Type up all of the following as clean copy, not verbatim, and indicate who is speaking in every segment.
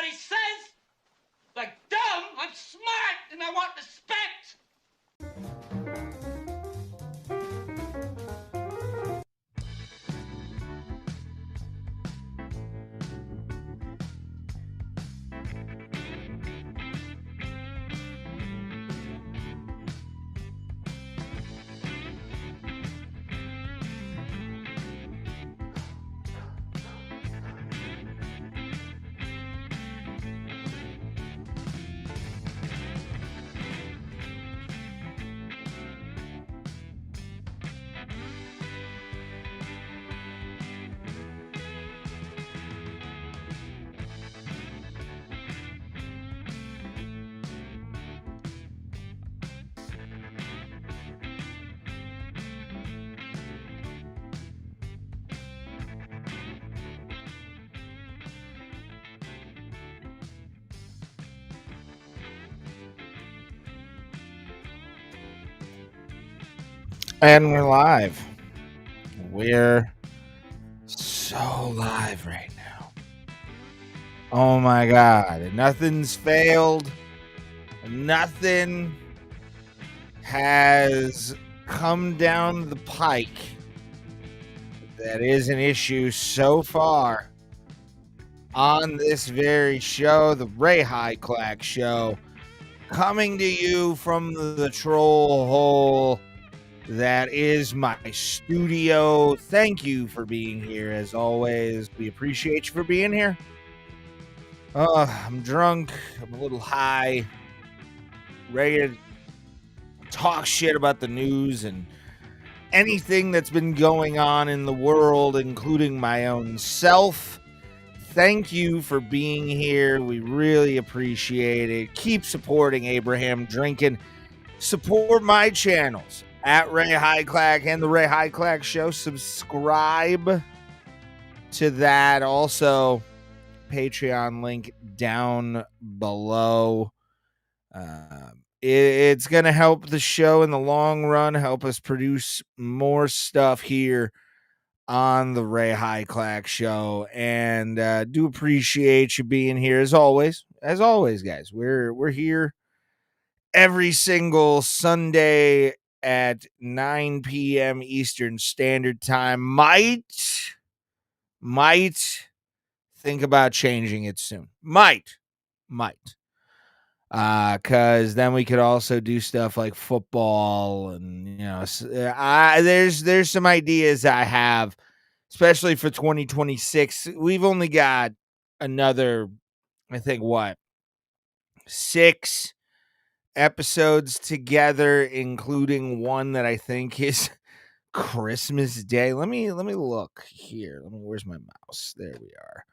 Speaker 1: what he says. Like dumb, I'm smart, and I want respect.
Speaker 2: And we're live. We're so live right now. Oh my God. Nothing's failed. Nothing has come down the pike that is an issue so far on this very show, the Ray Hyclak show, coming to you from the troll hole that is my studio. Thank you for being here as always. We appreciate you for being here. I'm drunk. I'm a little high. Ready to talk shit about the news and anything that's been going on in the world, including my own self. Thank you for being here. We really appreciate it. Keep supporting Abraham Drinking. Support my channels at Ray Hyclak and the Ray Hyclak Show. Subscribe to that. Also, Patreon link down below. It's going to help the show in the long run, help us produce more stuff here on the Ray Hyclak Show. And do appreciate you being here as always. As always, guys, we're here every single Sunday at 9 p.m. Eastern Standard Time. Might think about changing it soon. Might. Because then we could also do stuff like football and, you know, there's some ideas I have, especially for 2026. We've only got another, I think, 6 episodes together, including one that I think is Christmas Day. Let me look here. Where's my mouse? There we are.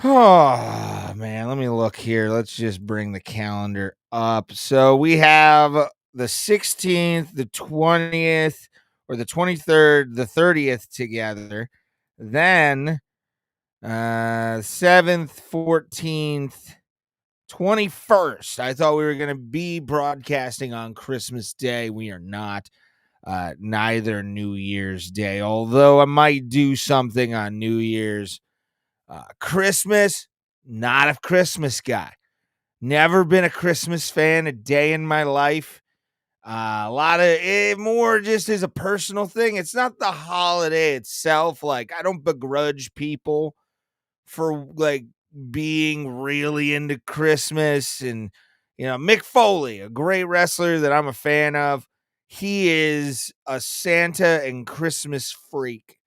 Speaker 2: Oh man, let me look here. Let's just bring the calendar up. So we have the 16th, the 20th, or the 23rd, the 30th together. Then 7th, 14th, 21st. I thought we were going to be broadcasting on Christmas Day. We are not. Neither New Year's Day, although I might do something on New Year's. Christmas, not a Christmas guy. Never been a Christmas fan a day in my life. A lot of it more just as a personal thing. It's not the holiday itself. Like, I don't begrudge people for like being really into Christmas. And, you know, Mick Foley, a great wrestler that I'm a fan of, he is a Santa and Christmas freak.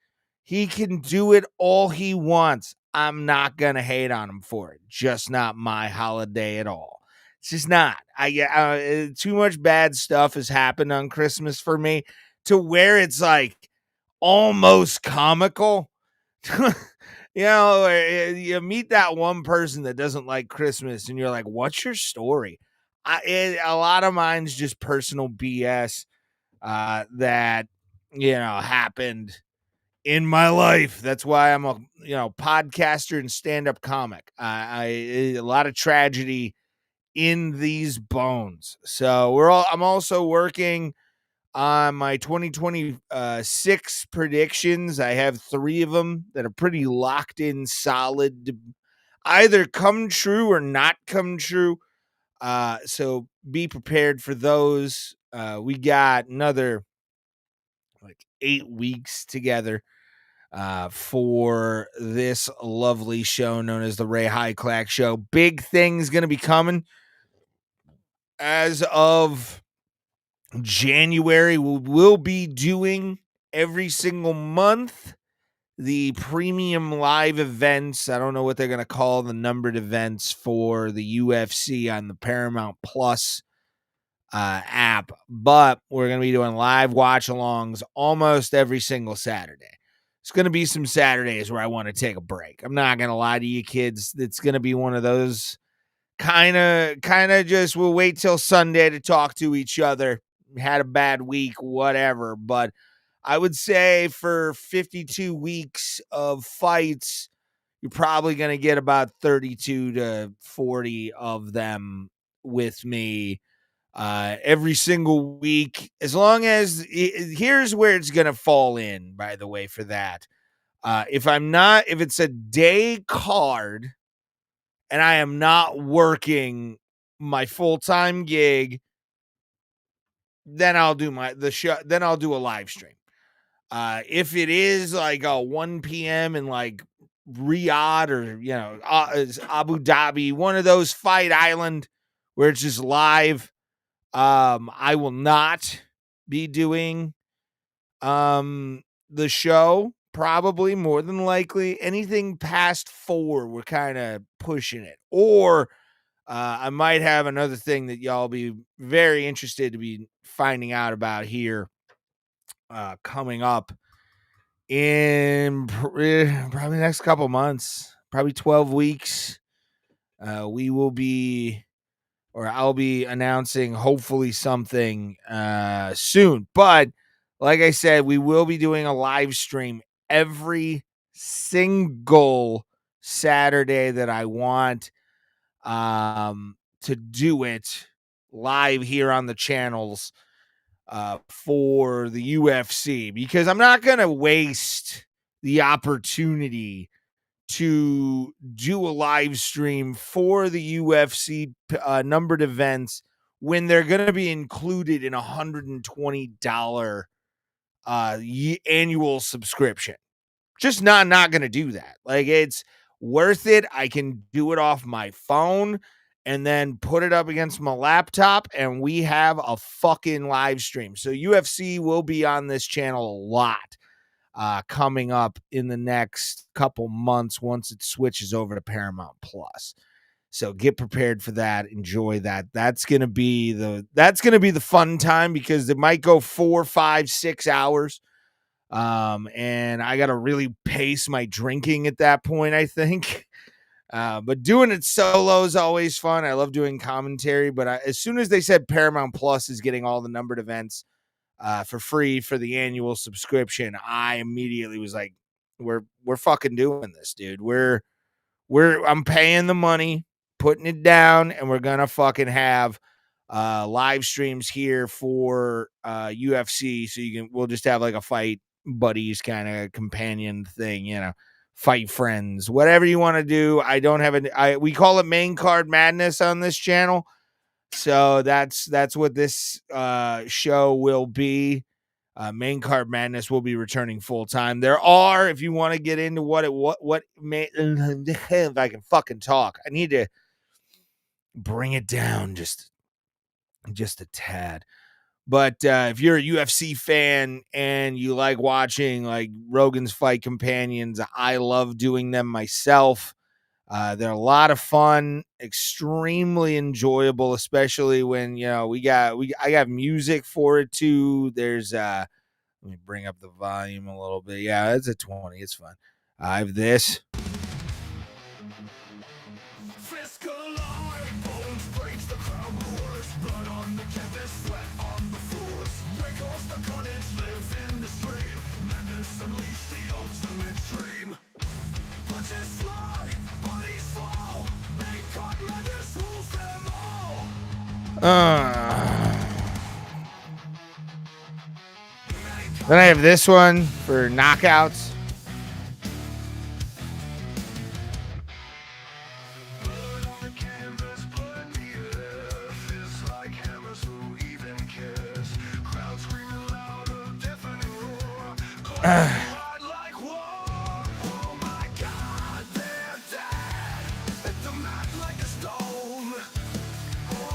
Speaker 2: He can do it all he wants. I'm not going to hate on him for it. Just not my holiday at all. It's just not. Too much bad stuff has happened on Christmas for me to where it's like almost comical. You know, you meet that one person that doesn't like Christmas and you're like, what's your story? A lot of mine's just personal BS that, you know, happened in my life. That's why I'm a, you know, podcaster and stand-up comic. A lot of tragedy in these bones. So I'm also working on my 2026 predictions. I have 3 of them that are pretty locked in, solid. either come true or not come true. So be prepared for those. We got another like 8 weeks together for this lovely show known as the Ray Hyclak Show. Big things going to be coming as of January. We'll be doing every single month the premium live events. I don't know what they're going to call the numbered events for the UFC on the Paramount Plus app, but we're going to be doing live watch alongs almost every single Saturday. It's going to be some Saturdays where I want to take a break. I'm not going to lie to you kids. It's going to be one of those kind of just we'll wait till Sunday to talk to each other. Had a bad week, whatever. But I would say for 52 weeks of fights, you're probably going to get about 32 to 40 of them with me every single week. As long as here's where it's going to fall in, by the way, for that. If it's a day card and I am not working my full-time gig, then I'll do the show. Then I'll do a live stream. If it is like a 1 p.m. in like Riyadh or Abu Dhabi, one of those Fight Island where it's just live, I will not be doing the show. Probably more than likely anything past 4, we're kind of pushing it. Or I might have another thing that y'all be very interested to be finding out about here coming up in probably the next couple months, probably 12 weeks. We will be, or I'll be announcing hopefully something soon. But like I said, we will be doing a live stream every single Saturday that I want to do it live here on the channels for the UFC, because I'm not going to waste the opportunity to do a live stream for the UFC numbered events when they're going to be included in $120 annual subscription. Just not going to do that. Like, it's worth it. I can do it off my phone and then put it up against my laptop, and we have a fucking live stream. So UFC will be on this channel a lot coming up in the next couple months once it switches over to Paramount Plus. So get prepared for that. Enjoy that. That's gonna be the fun time, because it might go 4, 5, 6 hours. And I gotta really pace my drinking at that point, I think. But doing it solo is always fun. I love doing commentary, but as soon as they said Paramount Plus is getting all the numbered events for free for the annual subscription, I immediately was like, we're fucking doing this, dude. I'm paying the money, putting it down, and we're gonna fucking have live streams here for UFC. So we'll just have like a fight buddies kind of companion thing, fight friends, whatever you want to do. I don't have we call it main card madness on this channel. So that's what this show will be. Main card madness will be returning full time. There are, if you want to get into if I can fucking talk, I need to bring it down just a tad. But if you're a UFC fan and you like watching like Rogan's Fight Companions, I love doing them myself. They're a lot of fun, extremely enjoyable, especially when I got music for it too. There's let me bring up the volume a little bit. Yeah, it's a 20. It's fun. I have this. Then I have this one for knockouts.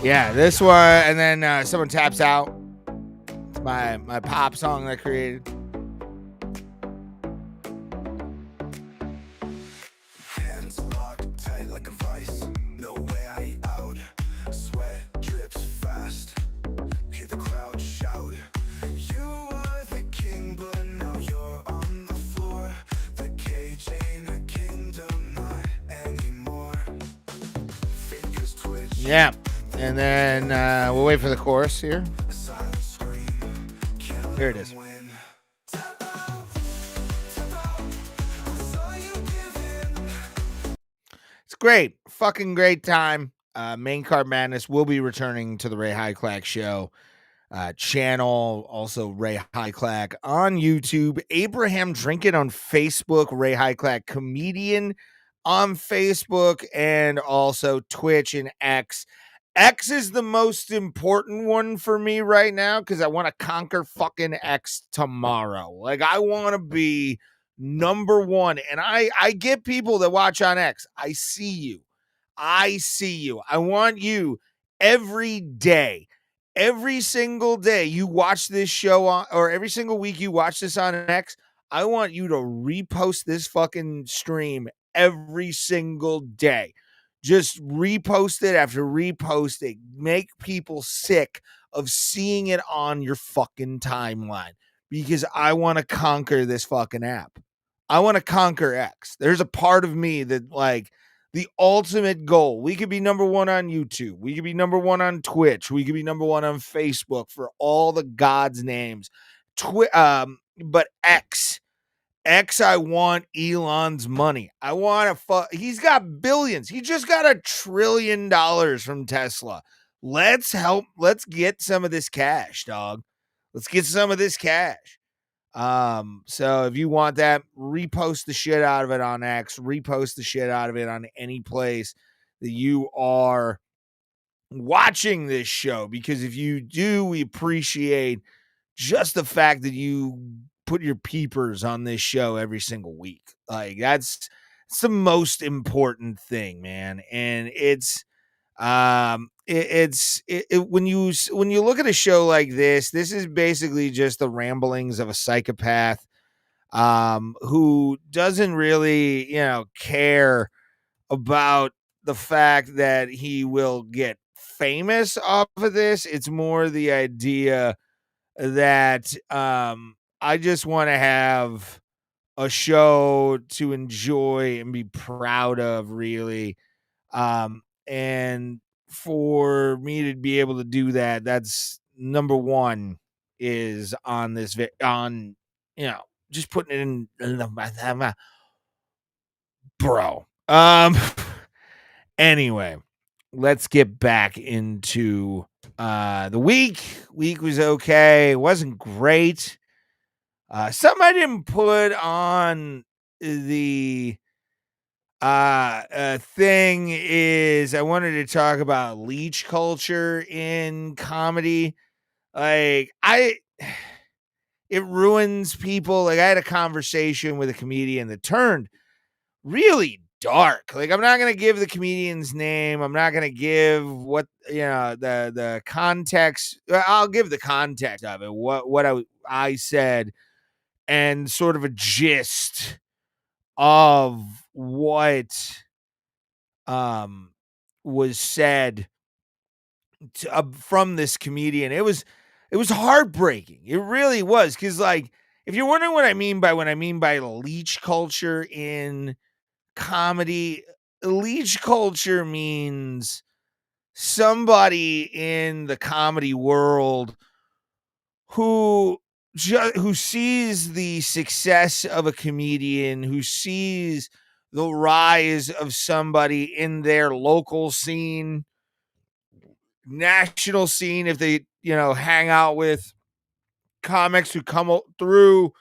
Speaker 2: Yeah, this one, and then someone taps out. It's my pop song that I created.
Speaker 3: Hands locked tight like a vice. No way out. Sweat drips fast. Hear the crowd shout. You were the king, but now you're on the floor. The cage ain't a kingdom, not anymore. Fingers twitch.
Speaker 2: Yeah, and then we'll wait for the chorus here. Here it is. It's great. Fucking great time. Main Card Madness will be returning to the Ray Hyclak Show channel. Also, Ray Hyclak on YouTube. Abraham Drinking on Facebook. Ray Hyclak Comedian on Facebook. And also Twitch and X. X is the most important one for me right now because I want to conquer fucking X tomorrow. Like, I want to be number one. And I get people that watch on X. I see you. I want you every day. Every single day you watch this show on, or every single week you watch this on X, I want you to repost this fucking stream every single day. Just repost it after repost it. Make people sick of seeing it on your fucking timeline because I want to conquer this fucking app. I want to conquer X. There's a part of me that, like, the ultimate goal. We could be number one on YouTube. We could be number one on Twitch. We could be number one on Facebook for all the God's names. But X, I want Elon's money. I want to he's got billions. He just got $1 trillion from Tesla. Let's get some of this cash, dog. Let's get some of this cash. So if you want that, repost the shit out of it on X, repost the shit out of it on any place that you are watching this show, because if you do, we appreciate just the fact that you put your peepers on this show every single week. Like, it's the most important thing, man. And it's when you look at a show like this is basically just the ramblings of a psychopath who doesn't really, care about the fact that he will get famous off of this. It's more the idea that I just want to have a show to enjoy and be proud of, really. And for me to be able to do that, that's number one, is on this just putting it in bro. Anyway, let's get back into the week. Week was okay. It wasn't great. Something I didn't put on the thing is I wanted to talk about leech culture in comedy. Like, it ruins people. Like, I had a conversation with a comedian that turned really dark. Like, I'm not going to give the comedian's name. I'm not going to give what, the context. I'll give the context of it. What I said, and sort of a gist of what was said from this comedian. It was heartbreaking. It really was. Because, like, if you're wondering what I mean by leech culture in comedy, leech culture means somebody in the comedy world who sees the success of a comedian, who sees the rise of somebody in their local scene, national scene, if they, hang out with comics who come through.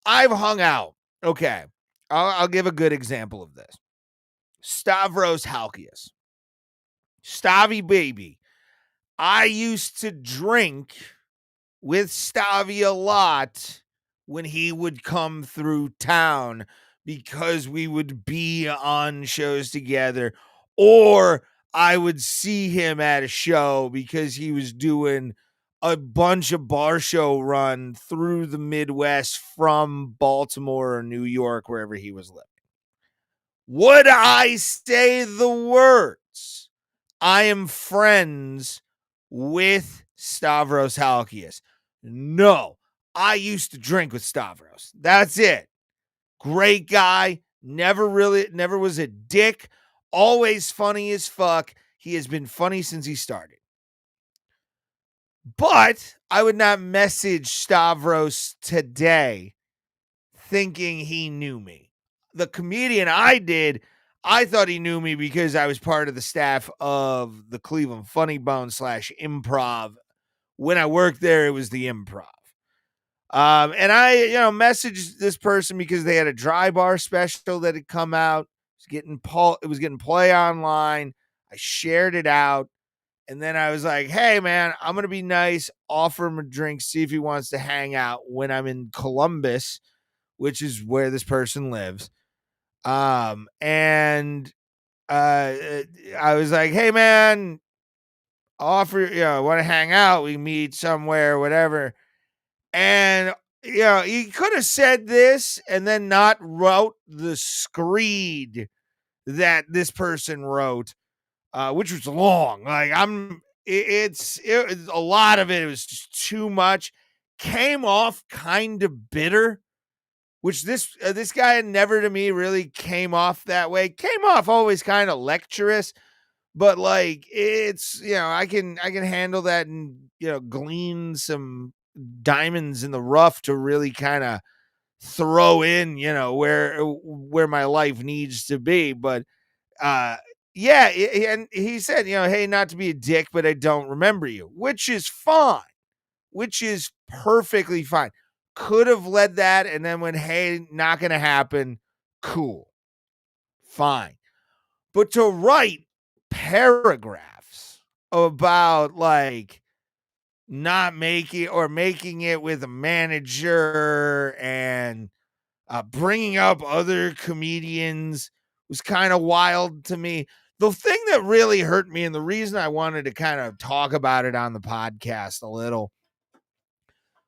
Speaker 2: I've hung out. Okay. I'll give a good example of this. Stavros Halkias. Stavi baby. I used to drink with Stavi a lot when he would come through town because we would be on shows together, or I would see him at a show because he was doing a bunch of bar show run through the Midwest from Baltimore or New York, wherever he was living. Would I say the words, I am friends with Stavros Halkias? No. I used to drink with Stavros. That's it. Great guy. Never was a dick. Always funny as fuck. He has been funny since he started. But I would not message Stavros today thinking he knew me. The comedian I thought he knew me because I was part of the staff of the Cleveland Funny Bone / Improv. When I worked there, it was the Improv. And I, messaged this person because they had a dry bar special that had come out. It was getting play online. I shared it out. And then I was like, hey, man, I'm going to be nice. Offer him a drink. See if he wants to hang out when I'm in Columbus, which is where this person lives. And I was like, hey, man, want to hang out? We meet somewhere, whatever. And, he could have said this and then not wrote the screed that this person wrote, which was long. Like, it's a lot of it was just too much. Came off kind of bitter, which this guy never to me really came off that way. Came off always kind of lecturous, but like it's, I can handle that and, glean some diamonds in the rough to really kind of throw in, where my life needs to be. But yeah, and he said, hey, not to be a dick, but I don't remember you, which is fine, which is perfectly fine. Could have led that and then went, hey, not going to happen. Cool. Fine. But to write paragraphs about like not making it with a manager and bringing up other comedians was kind of wild to me. The thing that really hurt me, and the reason I wanted to kind of talk about it on the podcast a little,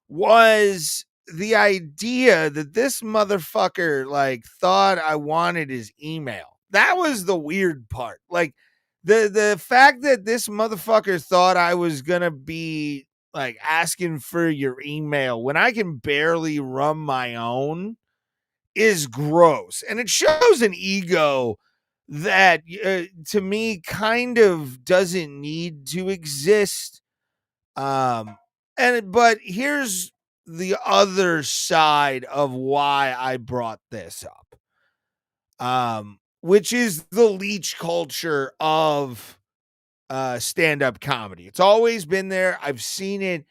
Speaker 2: was the idea that this motherfucker like thought I wanted his email. That was the weird part. Like the fact that this motherfucker thought I was gonna be like asking for your email when I can barely run my own is gross. And it shows an ego that to me kind of doesn't need to exist. But here's the other side of why I brought this up. Which is the leech culture of stand-up comedy. It's always been there. I've seen it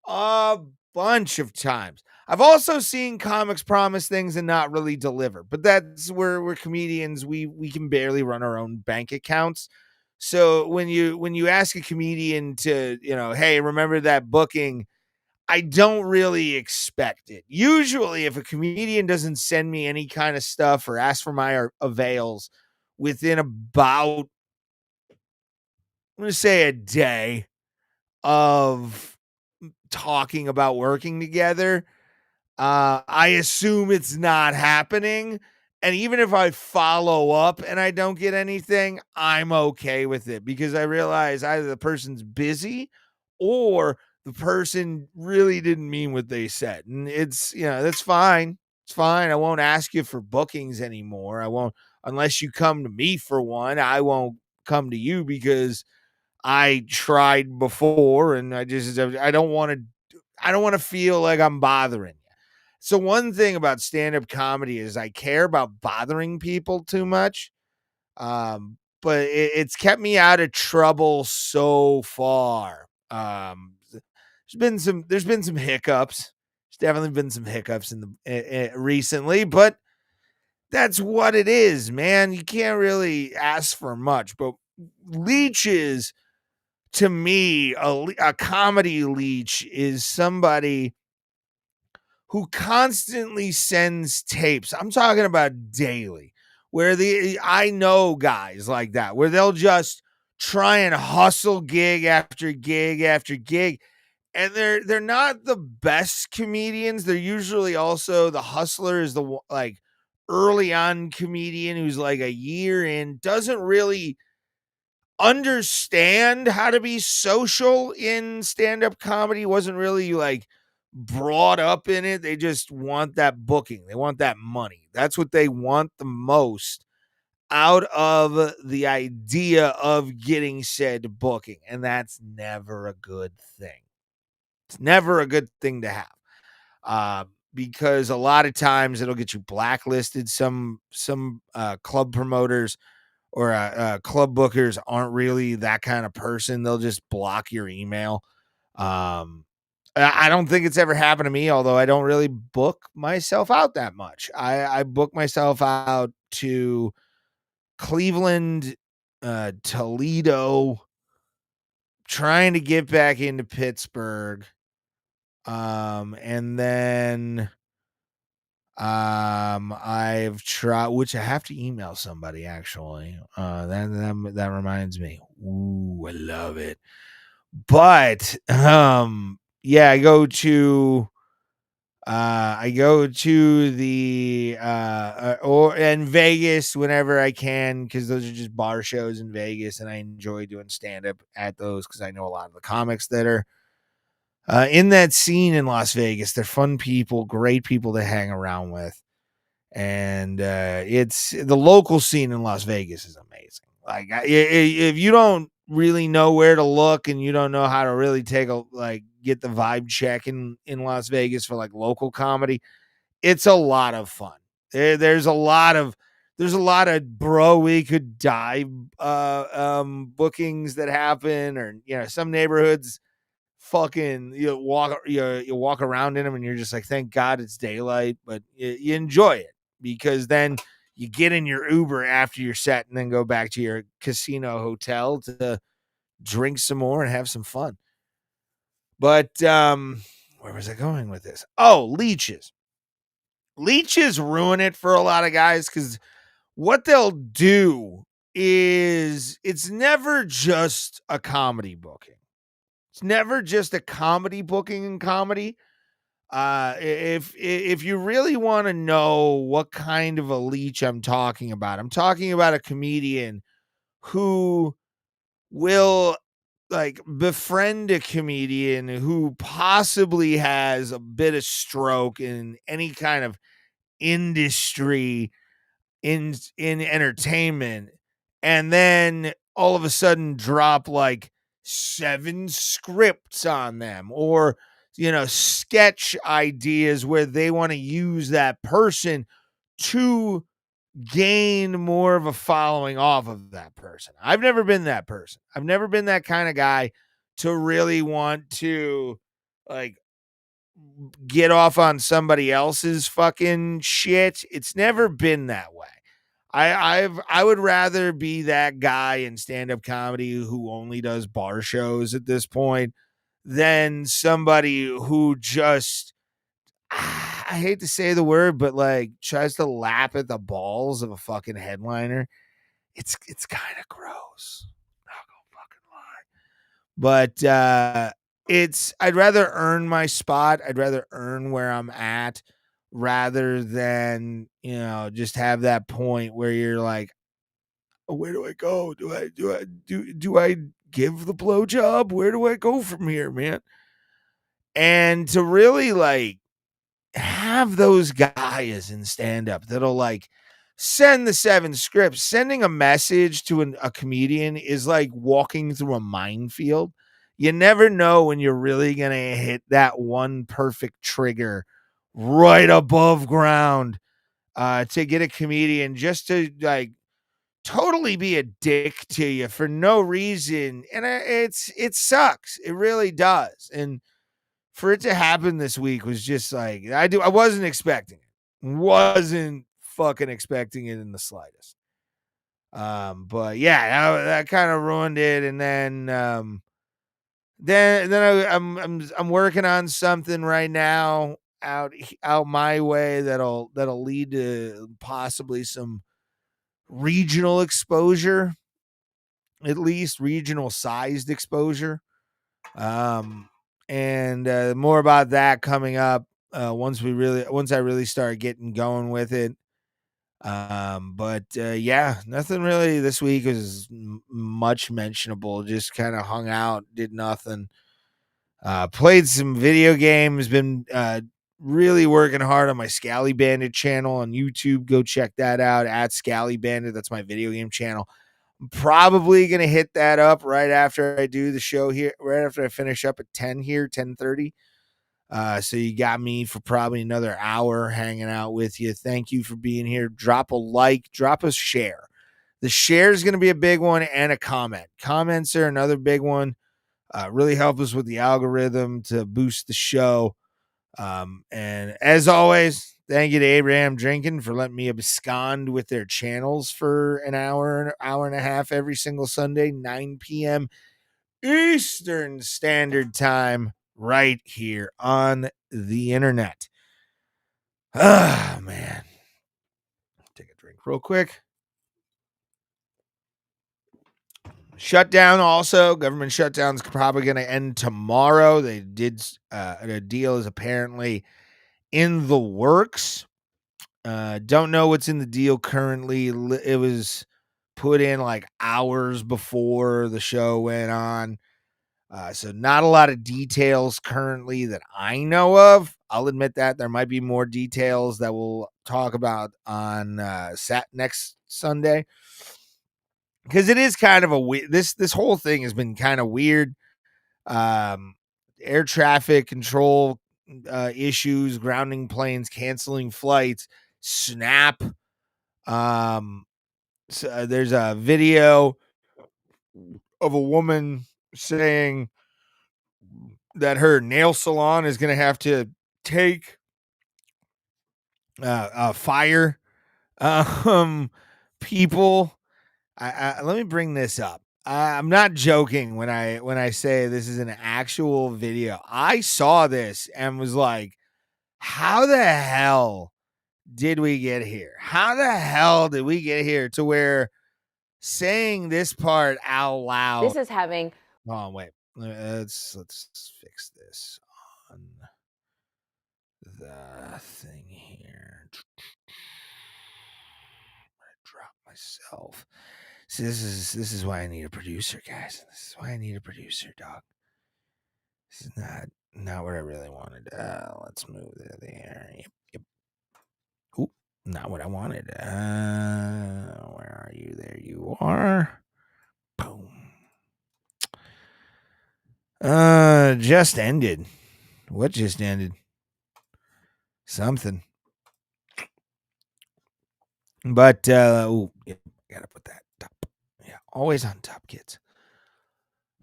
Speaker 2: a bunch of times. I've also seen comics promise things and not really deliver, but that's where we're comedians. We can barely run our own bank accounts. So when you ask a comedian to, hey, remember that booking, I don't really expect it. Usually if a comedian doesn't send me any kind of stuff or ask for my avails within about, I'm going to say a day of talking about working together, I assume it's not happening. And even if I follow up and I don't get anything, I'm okay with it because I realize either the person's busy or the person really didn't mean what they said. And it's, that's fine. It's fine. I won't ask you for bookings anymore. I won't, unless you come to me for one. I won't come to you because I tried before and I don't want to feel like I'm bothering you. So one thing about stand-up comedy is I care about bothering people too much. But it's kept me out of trouble so far. There's been some hiccups. There's definitely been some hiccups in the recently, but that's what it is, man. You can't really ask for much, but leeches, to me, a comedy leech is somebody who constantly sends tapes. I'm talking about daily, where I know guys like that, where they'll just try and hustle gig after gig after gig. And they're not the best comedians. They're usually also the hustler is the like early on comedian who's like a year in, doesn't really understand how to be social in stand-up comedy, wasn't really like brought up in it. They just want that booking. They want that money. That's what they want the most out of the idea of getting said booking. And that's never a good thing. It's never a good thing to have. Because a lot of times it'll get you blacklisted. Some club promoters or club bookers aren't really that kind of person. They'll just block your email. I don't think it's ever happened to me, although I don't really book myself out that much. I book myself out to Cleveland, Toledo, trying to get back into Pittsburgh. And then I've tried, which I have to email somebody actually. That reminds me. Ooh, I love it. But yeah, I go to the or in Vegas whenever I can, because those are just bar shows in Vegas, and I enjoy doing stand up at those because I know a lot of the comics that are in that scene in Las Vegas. They're fun people, great people to hang around with. And it's the local scene in Las Vegas is amazing. Like if you don't really know where to look and you don't know how to really get the vibe check in Las Vegas for like local comedy, it's a lot of fun. There's a lot of bro, we could die bookings that happen, or some neighborhoods fucking you walk around in them and you're just like, thank God it's daylight, but you enjoy it because then you get in your Uber after your set and then go back to your casino hotel to drink some more and have some fun. But where was I going with this? Oh, leeches ruin it for a lot of guys, because what they'll do is it's never just a comedy booking. It's never just a comedy booking in comedy. If you really want to know what kind of a leech I'm talking about a comedian who will like befriend a comedian who possibly has a bit of stroke in any kind of industry in entertainment, and then all of a sudden drop like 7 scripts on them, or sketch ideas where they want to use that person to gain more of a following off of that person. I've never been that person. I've never been that kind of guy to really want to like get off on somebody else's fucking shit. It's never been that way. I would rather be that guy in stand-up comedy who only does bar shows at this point than somebody who just I hate to say the word, but like tries to lap at the balls of a fucking headliner. It's kind of gross. Not gonna fucking lie. But I'd rather earn my spot. I'd rather earn where I'm at rather than, just have that point where you're like, where do I go? Do I give the blowjob? Where do I go from here, man? And to really like have those guys in stand up that'll like send the 7 scripts. Sending a message to a comedian is like walking through a minefield. You never know when you're really going to hit that one perfect trigger right above ground to get a comedian just to like totally be a dick to you for no reason. And it sucks. It really does. And for it to happen this week was just like, I wasn't expecting it. Wasn't fucking expecting it in the slightest. But yeah, that kind of ruined it. And then I'm working on something right now. out my way that'll lead to possibly some regional exposure, at least regional sized exposure. And more about that coming up once I really start getting going with it. But yeah, nothing really this week was much mentionable. Just kind of hung out, did nothing. Played some video games. Been really working hard on my Scally Bandit channel on YouTube. Go check that out at Scally Bandit. That's my video game channel. I'm probably gonna hit that up right after I do the show here, right after I finish up at 10 here, 10:30. So you got me for probably another hour hanging out with you. Thank you for being here. Drop a like, drop a share. The share is going to be a big one, and a comment. Comments are another big one. Really help us with the algorithm to boost the show. And as always, thank you to Abraham Drinking for letting me abscond with their channels for an hour and a half every single Sunday, 9 p.m. Eastern Standard Time, right here on the internet. Ah, man. Take a drink real quick. Shutdown also. Government shutdown's probably going to end tomorrow. They did, a deal is apparently in the works. Don't know what's in the deal currently. It was put in like hours before the show went on. So not a lot of details currently that I know of. I'll admit that there might be more details that we'll talk about on next Sunday, because it is kind of this whole thing has been kind of weird. Air traffic control issues, grounding planes, canceling flights, snap. So there's a video of a woman saying that her nail salon is going to have to take fire people. Let me bring this up. I'm not joking when I say this is an actual video. I saw this and was like, how the hell did we get here? How the hell did we get here to where saying this part out loud?
Speaker 4: This is having.
Speaker 2: Oh, wait. Let's fix this on the thing here. I drop myself. See, this is why I need a producer, guys. This is why I need a producer, dog. This is not what I really wanted. Let's move it there. Yep. Oop, not what I wanted. Where are you? There you are. Boom. Just ended. What just ended? Something. But yeah, gotta put that top. Yeah, always on top, kids.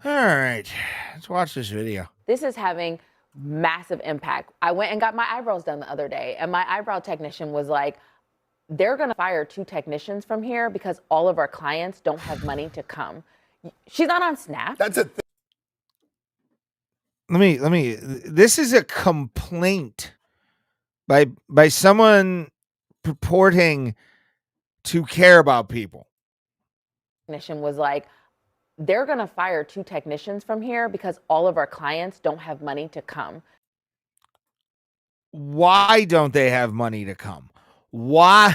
Speaker 2: All right, let's watch this video.
Speaker 4: This is having massive impact. I went and got my eyebrows done the other day, and my eyebrow technician was like, they're gonna fire 2 technicians from here because all of our clients don't have money to come. She's not on Snap.
Speaker 3: That's a thing.
Speaker 2: Let me. This is a complaint by someone purporting to care about people.
Speaker 4: Technician was like, they're gonna fire 2 technicians from here because all of our clients don't have money to come.
Speaker 2: Why don't they have money to come? Why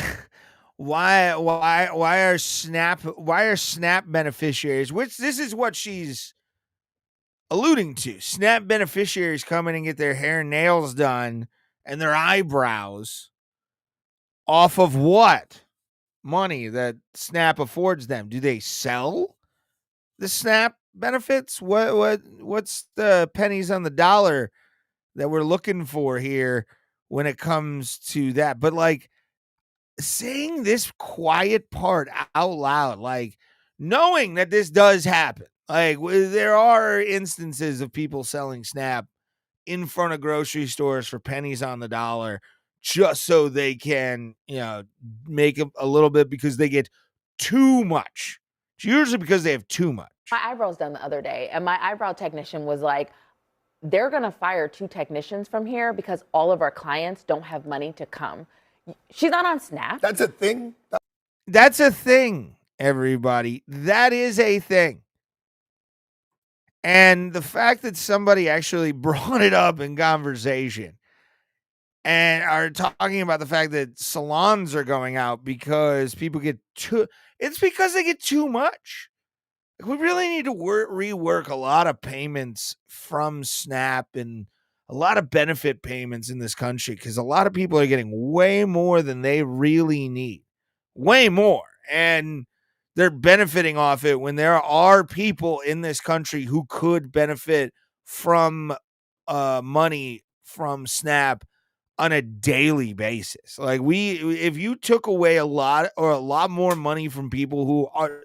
Speaker 2: are Snap beneficiaries, which this is what she's alluding to. Snap beneficiaries come in and get their hair and nails done and their eyebrows off of what money that Snap affords them? Do they sell the Snap benefits? What's the pennies on the dollar that we're looking for here when it comes to that? But like saying this quiet part out loud, like knowing that this does happen. Like there are instances of people selling Snap in front of grocery stores for pennies on the dollar just so they can, make a little bit because they get too much. It's usually because they have too much.
Speaker 4: My eyebrows done the other day, and my eyebrow technician was like, they're going to fire 2 technicians from here because all of our clients don't have money to come. She's not on SNAP.
Speaker 5: That's a thing.
Speaker 2: That's a thing, everybody. That is a thing. And the fact that somebody actually brought it up in conversation and are talking about the fact that salons are going out because people get it's because they get too much. We really need to rework a lot of payments from SNAP and a lot of benefit payments in this country because a lot of people are getting way more than they really need. Way more. And they're benefiting off it when there are people in this country who could benefit from money from SNAP on a daily basis. Like if you took away a lot more money from people who are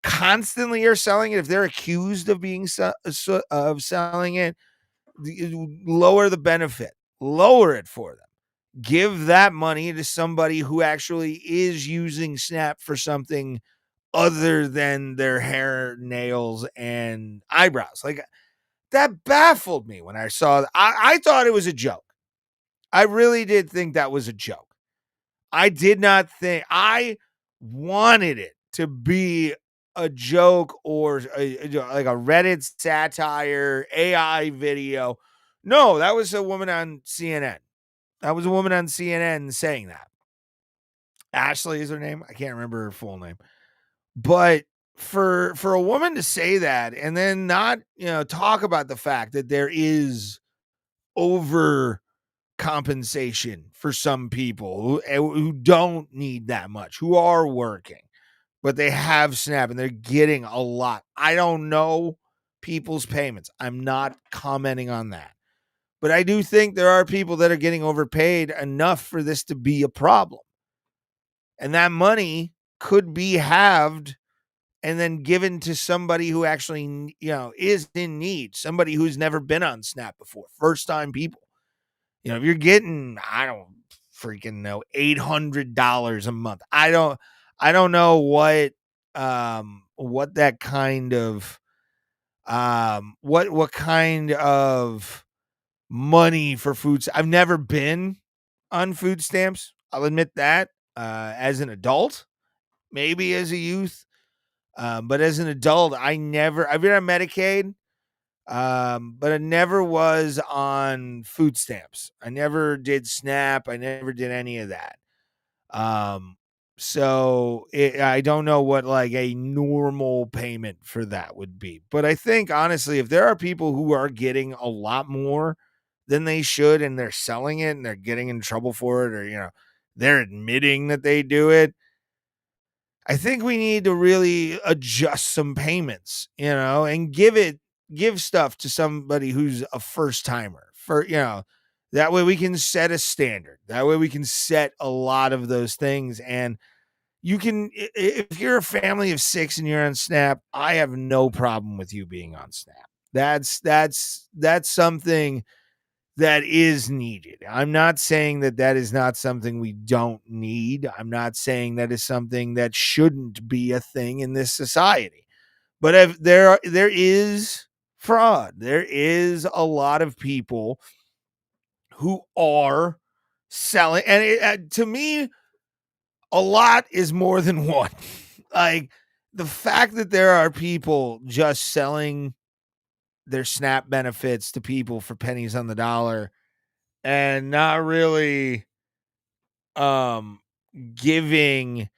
Speaker 2: constantly are selling it, if they're accused of being of selling it, lower the benefit, lower it for them. Give that money to somebody who actually is using SNAP for something other than their hair, nails, and eyebrows. Like that baffled me when I saw that. I thought it was a joke. I really did think that was a joke. I did not think, I wanted it to be a joke or like a Reddit satire, AI video. No, that was a woman on CNN. That was a woman on CNN saying that. Ashley is her name. I can't remember her full name. But for a woman to say that and then not, talk about the fact that there is over compensation for some people who don't need that much, who are working, but they have SNAP and they're getting a lot. I don't know people's payments. I'm not commenting on that. But I do think there are people that are getting overpaid enough for this to be a problem. And that money could be halved and then given to somebody who actually, is in need, somebody who's never been on SNAP before, first-time people. If you're getting, I don't freaking know, $800 a month. I don't know what that kind of what kind of money for food. I've never been on food stamps. I'll admit that. As an adult, maybe as a youth, but as an adult, I've been on Medicaid. But I never was on food stamps. I never did SNAP. I never did any of that. So I don't know what like a normal payment for that would be. But I think honestly, if there are people who are getting a lot more than they should and they're selling it and they're getting in trouble for it, or, they're admitting that they do it, I think we need to really adjust some payments, and give stuff to somebody who's a first timer that way we can set a standard. That way we can set a lot of those things. And you can, if you're a family of 6 and you're on SNAP, I have no problem with you being on SNAP. That's something that is needed. I'm not saying that is not something we don't need. I'm not saying that is something that shouldn't be a thing in this society. But if there is fraud, there is a lot of people who are selling, and to me, a lot is more than one. Like the fact that there are people just selling their SNAP benefits to people for pennies on the dollar and not really giving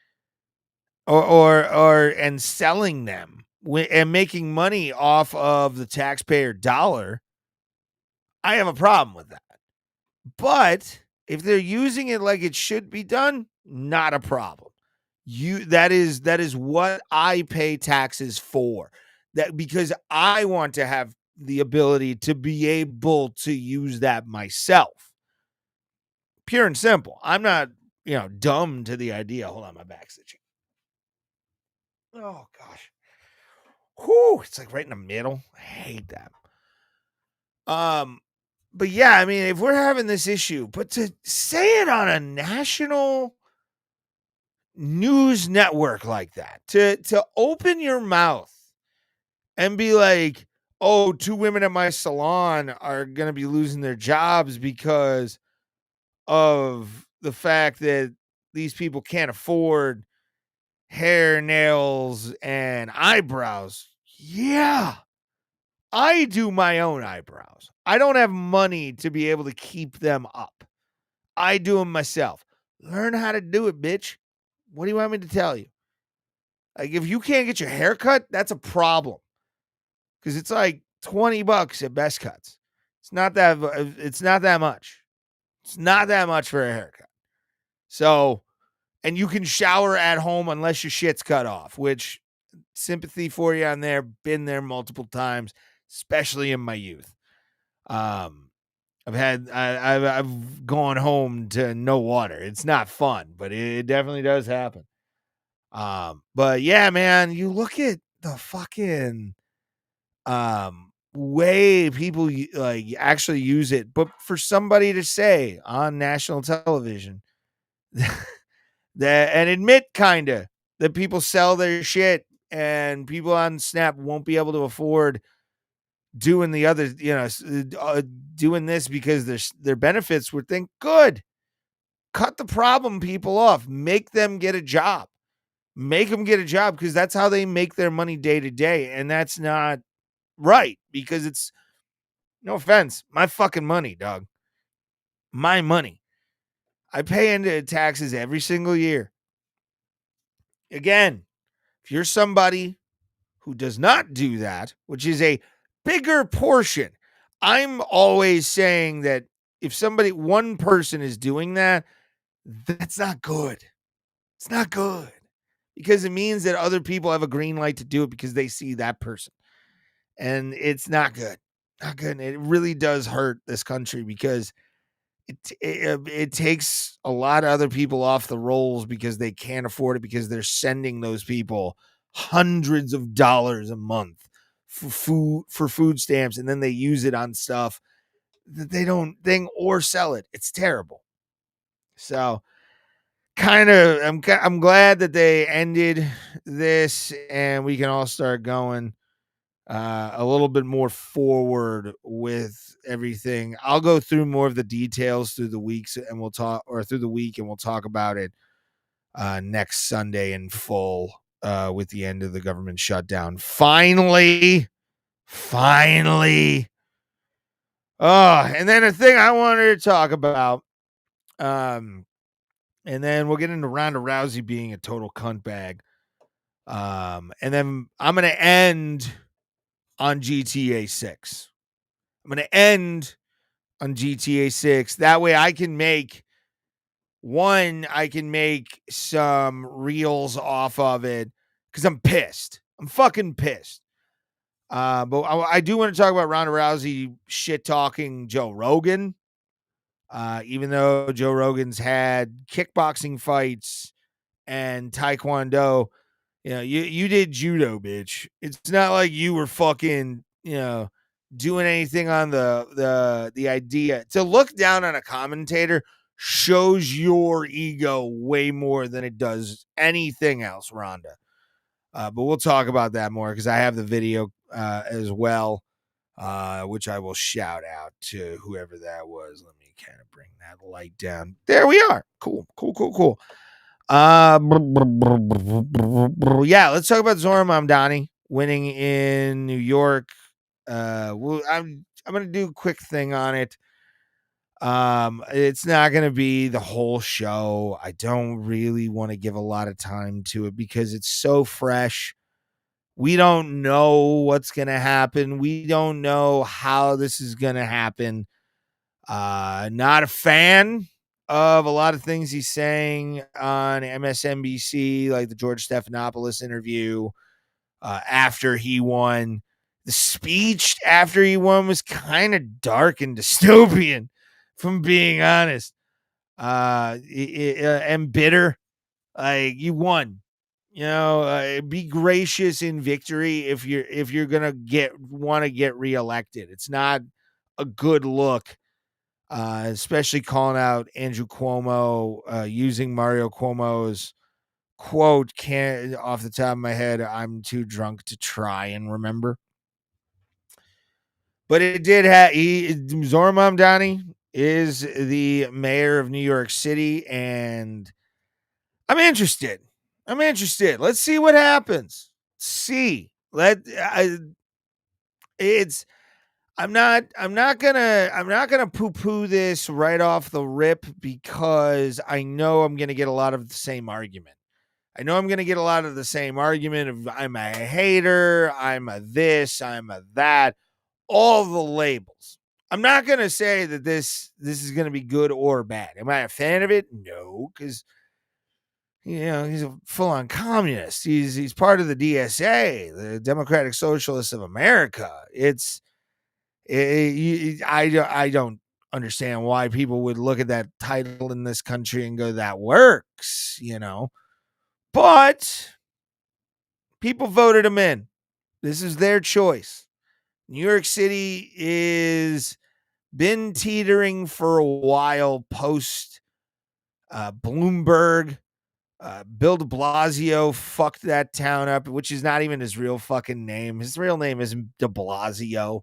Speaker 2: or and selling them and making money off of the taxpayer dollar, I have a problem with that. But if they're using it like it should be done, not a problem. That is what I pay taxes for. That because I want to have the ability to be able to use that myself. Pure and simple. I'm not, dumb to the idea. Hold on, my back's itching. Oh gosh. Whew, it's like right in the middle. I hate that. But yeah, I mean, if we're having this issue, but to say it on a national news network like that, to open your mouth and be like, oh, 2 women at my salon are going to be losing their jobs because of the fact that these people can't afford hair, nails, and eyebrows. Yeah, I do my own eyebrows. I don't have money to be able to keep them up. I do them myself. Learn how to do it, bitch. What do you want me to tell you? Like, if you can't get your hair cut, that's a problem. Because it's like $20 at Best Cuts. It's not that much. It's not that much for a haircut. So, and you can shower at home unless your shit's cut off, which sympathy for you on there. Been there multiple times, especially in my youth. I've gone home to no water. It's not fun, but it definitely does happen. But yeah, man, you look at the fucking way people like actually use it, but for somebody to say on national television that and admit kinda that people sell their shit and people on Snap won't be able to afford doing the other, doing this because their benefits would think good. Cut the problem people off. Make them get a job. Make them get a job because that's how they make their money day to day. And that's not right because it's, no offense, my fucking money, dog. My money. I pay into taxes every single year. Again, if you're somebody who does not do that, which is a bigger portion, I'm always saying that if one person is doing that, that's not good. It's not good because it means that other people have a green light to do it because they see that person. And it's not good. Not good. And it really does hurt this country because it takes a lot of other people off the rolls because they can't afford it because they're sending those people hundreds of dollars a month for food stamps, and then they use it on stuff that they don't think or sell it. It's terrible. So I'm glad that they ended this and we can all start going a little bit more forward with everything. I'll go through more of the details through the weeks and through the week and we'll talk about it next Sunday in full with the end of the government shutdown. Finally. Oh, and then a thing I wanted to talk about, and then we'll get into Ronda Rousey being a total cunt bag. And then I'm going to end on GTA 6. I'm going to end on GTA 6. That way I can make some reels off of it because I'm pissed. I'm fucking pissed. But I do want to talk about Ronda Rousey shit talking Joe Rogan. Even though Joe Rogan's had kickboxing fights and taekwondo, you did judo, bitch. It's not like you were fucking, doing anything on the idea. To look down on a commentator shows your ego way more than it does anything else, Rhonda. But we'll talk about that more because I have the video as well, which I will shout out to whoever that was. Let me kind of bring that light down. There we are. Cool. Yeah, let's talk about Zoran Mamdani winning in New York. I'm gonna do a quick thing on it. It's not gonna be the whole show. I don't really want to give a lot of time to it because it's so fresh. We don't know what's gonna happen. We don't know how this is gonna happen. Not a fan of a lot of things he's saying on MSNBC, like the George Stephanopoulos interview after he won. The speech after he won was kind of dark and dystopian, from being honest. And bitter. Like, you won. Be gracious in victory if you're gonna want to get reelected. It's not a good look. Especially calling out Andrew Cuomo, using Mario Cuomo's quote, off the top of my head, I'm too drunk to try and remember. But it did have Zohran Mamdani is the mayor of New York City, and I'm interested. Let's see what happens. See, it's. I'm not gonna poo-poo this right off the rip because I know I'm gonna get a lot of the same argument. Of I'm a hater, I'm a this, I'm a that, all the labels. I'm not gonna say that this is gonna be good or bad. Am I a fan of it? No, because he's a full-on communist. He's part of the DSA, the Democratic Socialists of America. I don't understand why people would look at that title in this country and go, that works, But people voted him in. This is their choice. New York City is been teetering for a while post Bloomberg. Bill de Blasio fucked that town up, which is not even his real fucking name. His real name isn't de Blasio.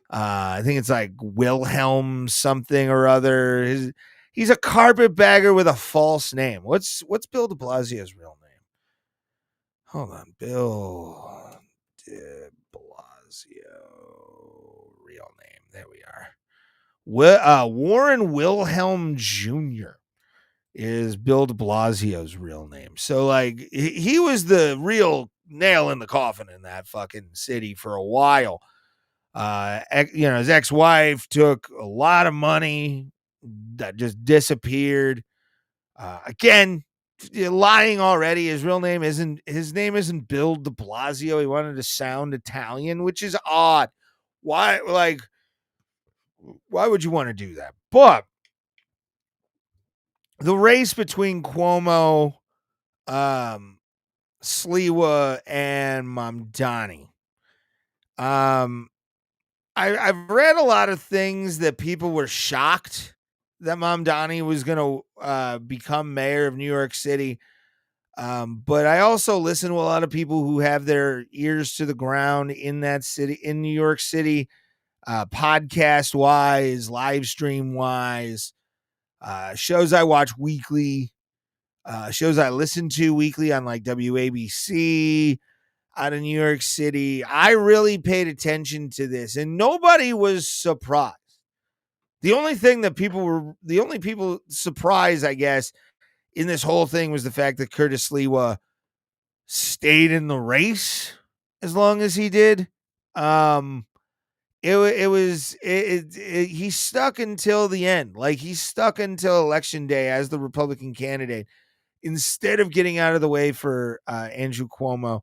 Speaker 2: I think it's like Wilhelm something or other. He's a carpetbagger with a false name. What's Bill de Blasio's real name? Hold on, Bill de Blasio, real name. There we are. Warren Wilhelm Jr. is Bill de Blasio's real name. So like he was the real nail in the coffin in that fucking city for a while. His ex-wife took a lot of money that just disappeared. Again, lying already. His name isn't Bill de Blasio. He wanted to sound Italian, which is odd. Why would you want to do that? But the race between Cuomo, Sliwa, and Mamdani. I've read a lot of things that people were shocked that Mamdani was going to become mayor of New York City. But I also listen to a lot of people who have their ears to the ground in that city, in New York City, podcast wise, live stream wise, shows I watch weekly, shows I listen to weekly on like WABC out of New York City. I really paid attention to this and nobody was surprised. The only people surprised, I guess, in this whole thing was the fact that Curtis Sliwa stayed in the race as long as he did. He stuck until the end. Like he stuck until election day as the Republican candidate instead of getting out of the way for Andrew Cuomo.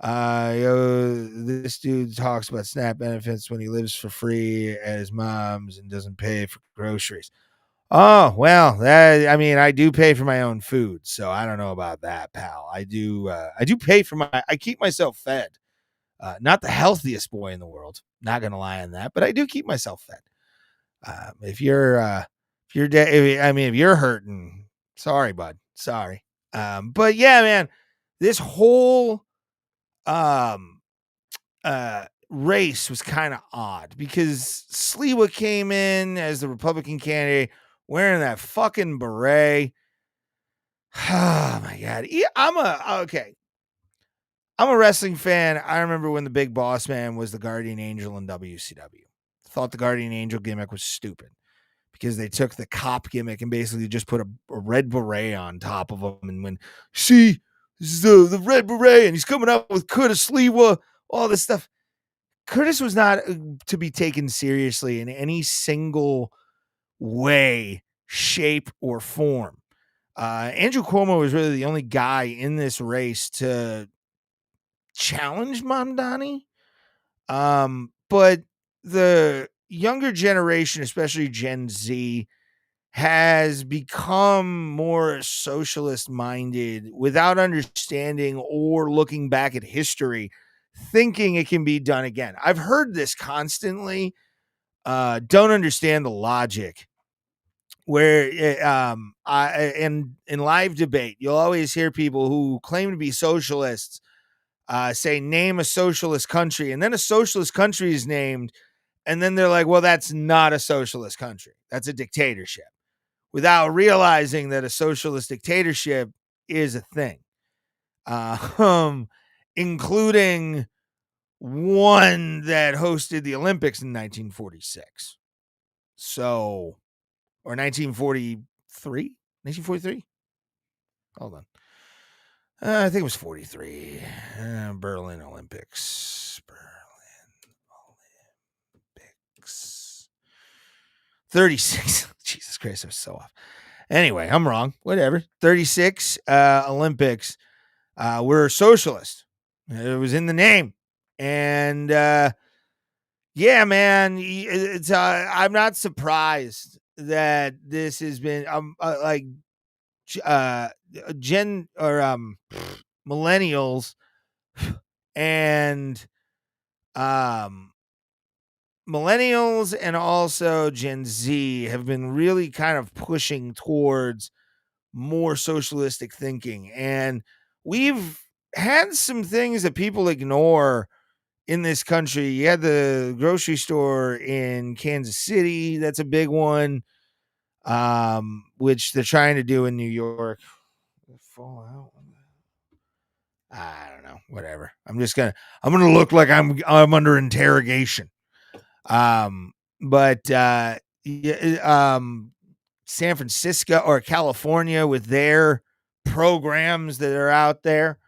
Speaker 2: This dude talks about SNAP benefits when he lives for free at his mom's and doesn't pay for groceries. Oh, well, I do pay for my own food, so I don't know about that, pal. I do pay for I keep myself fed. Not the healthiest boy in the world, not gonna lie on that, but I do keep myself fed. If you're hurting, sorry, bud, sorry. But yeah, man, this whole race was kind of odd because Sliwa came in as the Republican candidate wearing that fucking beret. Oh my God. I'm a wrestling fan. I remember when the Big Boss Man was the Guardian Angel in WCW. Thought the Guardian Angel gimmick was stupid because they took the cop gimmick and basically just put a red beret on top of him. And when, see, this is the red beret and he's coming up with Curtis Sliwa, all this stuff. Curtis was not to be taken seriously in any single way, shape, or form. Andrew Cuomo was really the only guy in this race to challenge Mamdani. But the younger generation, especially Gen Z, has become more socialist minded without understanding or looking back at history, thinking it can be done again. I've heard this constantly. Don't understand the logic. Where in live debate, you'll always hear people who claim to be socialists say, name a socialist country, and then a socialist country is named, And then they're like, well, that's not a socialist country. That's a dictatorship, without realizing that a socialist dictatorship is a thing, including one that hosted the Olympics in 1946. So, or 1943? 1943? Hold on. I think it was 43. Berlin Olympics. 36. Jesus Christ, I was so off. Anyway, I'm wrong. Whatever. 36 Olympics were socialist. It was in the name. And yeah, man, it's I'm not surprised that this has been like gen or millennials and millennials and also Gen Z have been really kind of pushing towards more socialistic thinking. And we've had some things that people ignore in this country. You had the grocery store in Kansas City. That's a big one, which they're trying to do in New York. Fall out. I don't know. Whatever. I'm gonna look like I'm under interrogation. But San Francisco or California with their programs that are out there.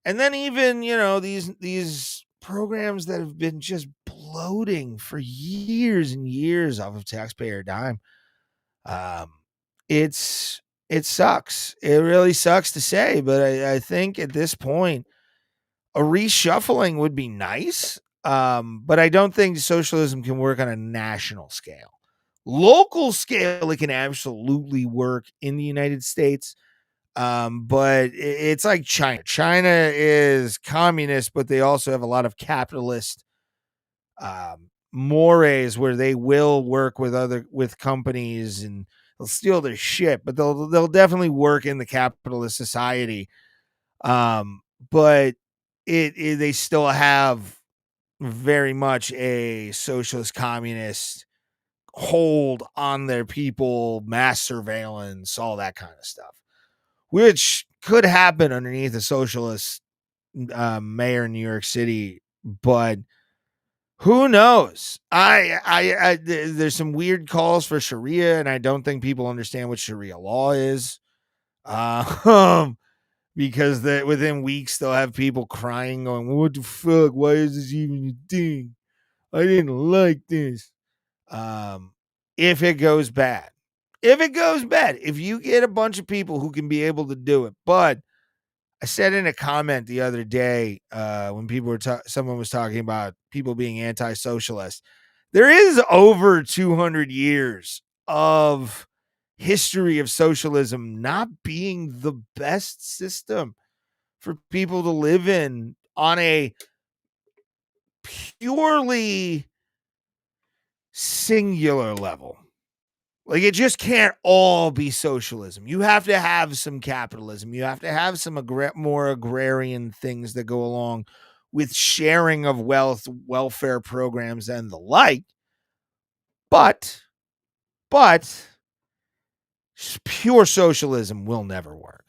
Speaker 2: And then even, these programs that have been just bloating for years and years off of taxpayer dime. It sucks. It really sucks to say, but I think at this point, a reshuffling would be nice. But I don't think socialism can work on a national scale. Local scale, it can absolutely work in the United States. But it's like China. China is communist, but they also have a lot of capitalist mores where they will work with companies and they'll steal their shit, but they'll definitely work in the capitalist society. But they still have very much a socialist communist hold on their people, mass surveillance, all that kind of stuff, which could happen underneath a socialist mayor in New York City, but who knows? There's some weird calls for Sharia, and I don't think people understand what Sharia law is. Because within weeks they'll have people crying, going, "What the fuck? Why is this even a thing? I didn't like this." If it goes bad, if you get a bunch of people who can be able to do it, but I said in a comment the other day when someone was talking about people being anti-socialist, there is over 200 years of history of socialism not being the best system for people to live in on a purely singular level. Like, it just can't all be socialism. You have to have some capitalism. You have to have some more agrarian things that go along with sharing of wealth, welfare programs, and the like. But pure socialism will never work.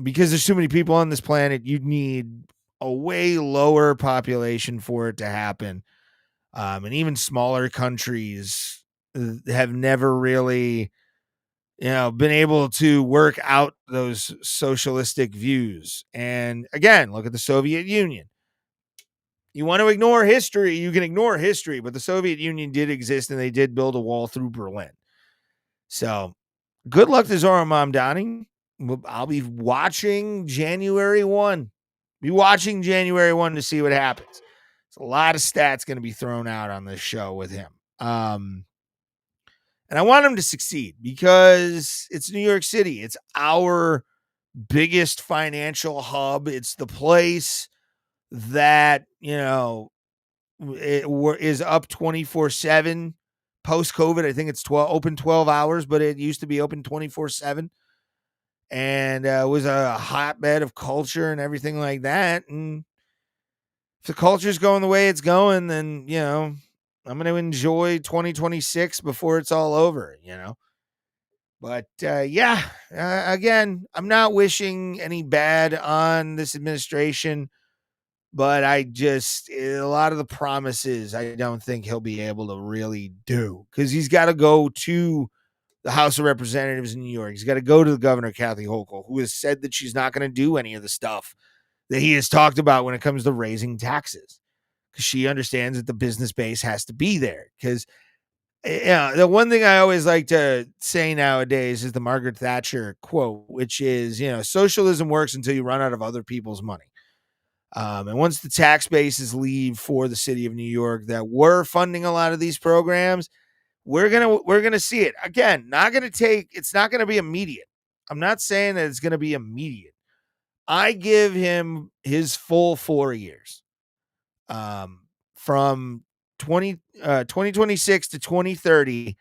Speaker 2: Because there's too many people on this planet. You need a way lower population for it to happen. And even smaller countries have never really, been able to work out those socialistic views. And again, look at the Soviet Union. You want to ignore history, you can ignore history, but the Soviet Union did exist and they did build a wall through Berlin. So good luck to Zohar Mamdani. I'll be watching January 1. To see what happens. There's a lot of stats going to be thrown out on this show with him. And I want him to succeed because it's New York City. It's our biggest financial hub. It's the place that, is up 24/7 post-COVID. I think it's open 12 hours, but it used to be open 24/7. And was a hotbed of culture and everything like that. And if the culture's going the way it's going, then, I'm going to enjoy 2026 before it's all over, you know? But again, I'm not wishing any bad on this administration, but a lot of the promises I don't think he'll be able to really do, because he's got to go to the House of Representatives in New York. He's got to go to the governor, Kathy Hochul, who has said that she's not going to do any of the stuff that he has talked about when it comes to raising taxes, because she understands that the business base has to be there. Because the one thing I always like to say nowadays is the Margaret Thatcher quote, which is, socialism works until you run out of other people's money. And once the tax bases leave for the city of New York that were funding a lot of these programs, we're gonna see it again. It's not gonna be immediate. I'm not saying that it's gonna be immediate. I give him his full 4 years. From 2026 to 2030,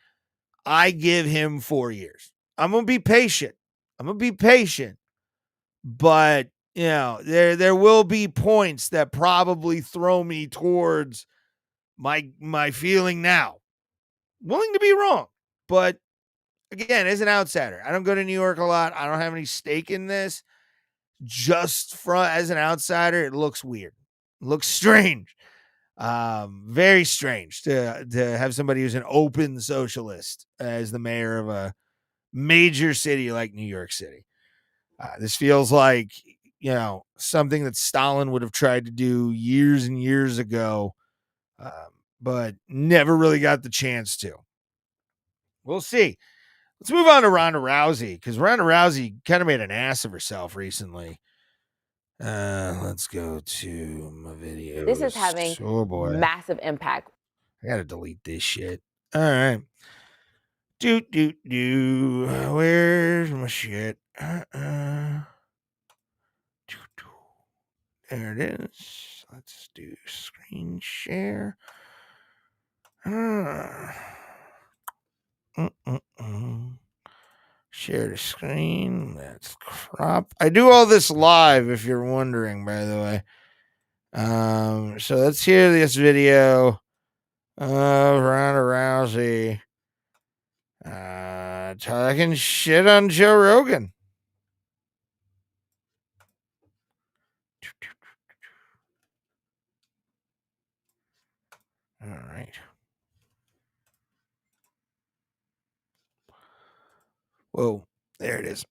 Speaker 2: I give him 4 years. I'm going to be patient. But, there will be points that probably throw me towards my feeling now. Willing to be wrong. But, again, as an outsider, I don't go to New York a lot. I don't have any stake in this. Just as an outsider, it looks weird. It looks strange. Very strange to have somebody who's an open socialist as the mayor of a major city like New York City. This feels like, something that Stalin would have tried to do years and years ago, but never really got the chance to. We'll see. Let's move on to Ronda Rousey, because Ronda Rousey kind of made an ass of herself recently. Let's go to my video.
Speaker 4: This is having massive impact.
Speaker 2: I gotta delete this shit. All right. Where's my shit? There it is. Let's do screen share. Share the screen. Let's crop. I do all this live, if you're wondering, by the way. So let's hear this video of Ronda Rousey talking shit on Joe Rogan. All right. Whoa, there it is.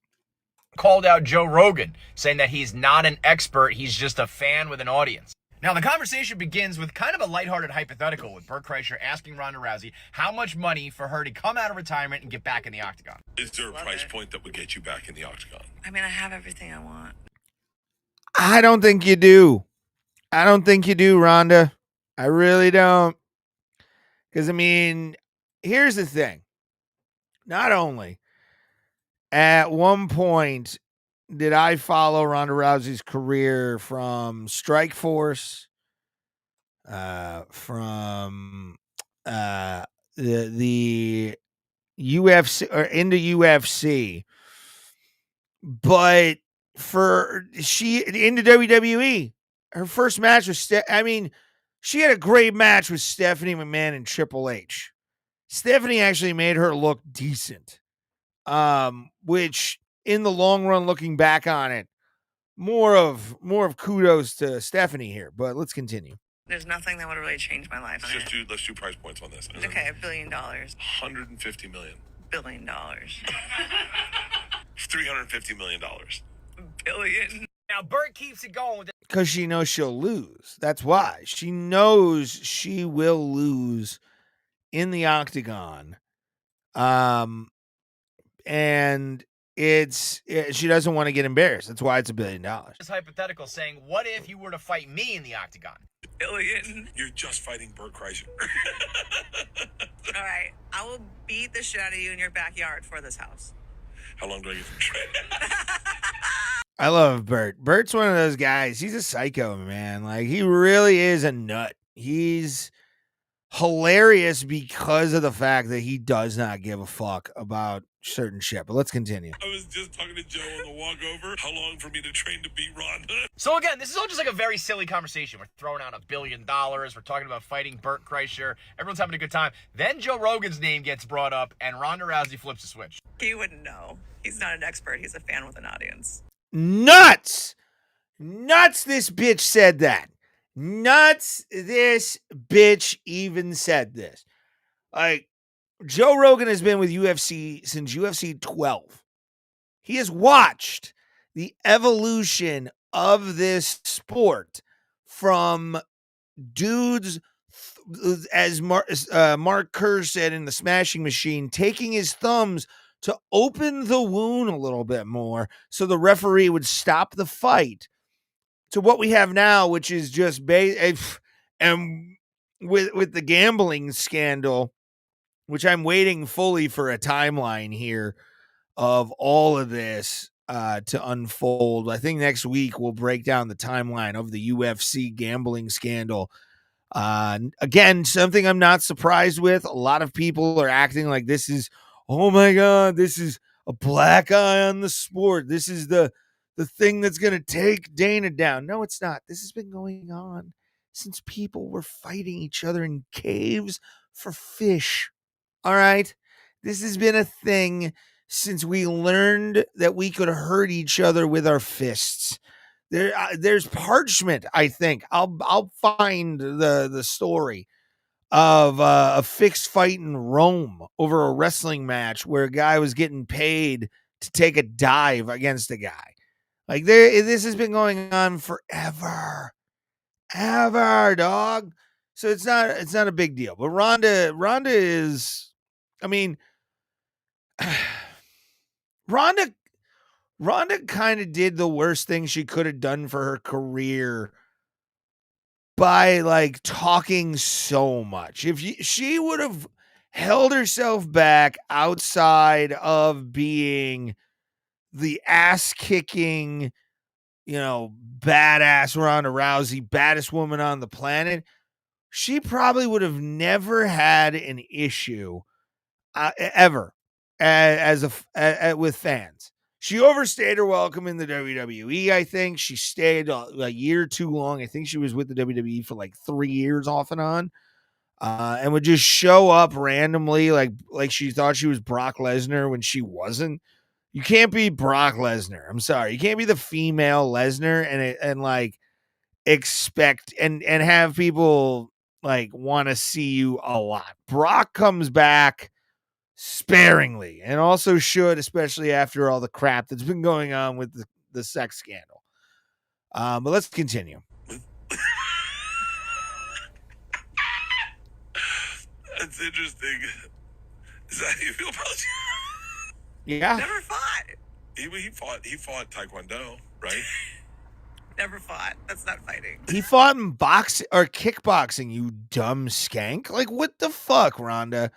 Speaker 5: Called out Joe Rogan, saying that he's not an expert, he's just a fan with an audience. Now, the conversation begins with kind of a lighthearted hypothetical, with Bert Kreischer asking Ronda Rousey how much money for her to come out of retirement and get back in the octagon.
Speaker 6: Is there a price point that would get you back in the octagon?
Speaker 7: I mean, I have everything I want.
Speaker 2: I don't think you do. Rhonda. I really don't. Because, here's the thing. Not only at one point did I follow Ronda Rousey's career from Strikeforce, from the UFC, or into UFC, but into WWE. Her first match was she had a great match with Stephanie McMahon and Triple H. Stephanie actually made her look decent. Which in the long run, looking back on it, more of kudos to Stephanie here, but let's continue.
Speaker 7: There's nothing that would really change my life.
Speaker 6: Let's do price points on this.
Speaker 7: Okay, $1 billion.
Speaker 6: $150 million.
Speaker 7: $1 billion.
Speaker 6: $350 million.
Speaker 7: Billion.
Speaker 5: Now, Bert keeps it going with it.
Speaker 2: Because she knows she'll lose. That's why. She knows she will lose in the octagon. And she doesn't want to get embarrassed. That's why it's $1 billion.
Speaker 5: This hypothetical saying, what if you were to fight me in the octagon?
Speaker 7: Billion.
Speaker 6: You're just fighting Bert Kreischer.
Speaker 7: All right, I will beat the shit out of you in your backyard for this house.
Speaker 6: How long do I get to train?
Speaker 2: I love Bert. Bert's one of those guys. He's a psycho, man. Like, he really is a nut. He's hilarious because of the fact that he does not give a fuck about certain shit. But let's continue.
Speaker 6: I was just talking to Joe on the walk over. How long for me to train to beat Ronda?
Speaker 5: So again, this is all just like a very silly conversation. We're throwing out $1 billion. We're talking about fighting Burt Kreischer. Everyone's having a good time. Then Joe Rogan's name gets brought up, and Ronda Rousey flips a switch.
Speaker 7: He wouldn't know. He's not an expert. He's a fan with an audience.
Speaker 2: Nuts! Nuts this bitch said that. Nuts this bitch even said this. Like, Joe Rogan has been with UFC since UFC 12. He has watched the evolution of this sport from dudes, as Mark Kerr said in The Smashing Machine, taking his thumbs to open the wound a little bit more so the referee would stop the fight, to what we have now, which is just and with the gambling scandal, which I'm waiting fully for a timeline here of all of this to unfold. I think next week we'll break down the timeline of the UFC gambling scandal. Again, something I'm not surprised with. A lot of people are acting like this is, oh my God, this is a black eye on the sport. This is the thing that's going to take Dana down. No, it's not. This has been going on since people were fighting each other in caves for fish. All right. This has been a thing since we learned that we could hurt each other with our fists. There's parchment, I think. I'll find the story of a fixed fight in Rome over a wrestling match where a guy was getting paid to take a dive against a guy. Like, this has been going on forever. Ever, dog. So it's not a big deal. But Ronda is, I mean, Ronda kind of did the worst thing she could have done for her career by, like, talking so much. If she would have held herself back outside of being the ass-kicking, badass Ronda Rousey, baddest woman on the planet, she probably would have never had an issue ever with fans. She overstayed her welcome in the WWE. I think she stayed a year too long. I think she was with the WWE for like 3 years off and on, and would just show up randomly, like she thought she was Brock Lesnar when she wasn't. You can't be Brock Lesnar. I'm sorry. You can't be the female Lesnar and like expect and have people like want to see you a lot. Brock comes back sparingly, and also should, especially after all the crap that's been going on with the sex scandal. But let's continue.
Speaker 6: That's interesting. Is that how you feel about you?
Speaker 2: Yeah.
Speaker 7: Never fought.
Speaker 6: He fought Taekwondo, right?
Speaker 7: Never fought. That's not fighting.
Speaker 2: He fought in boxing or kickboxing, you dumb skank. Like, what the fuck, Ronda?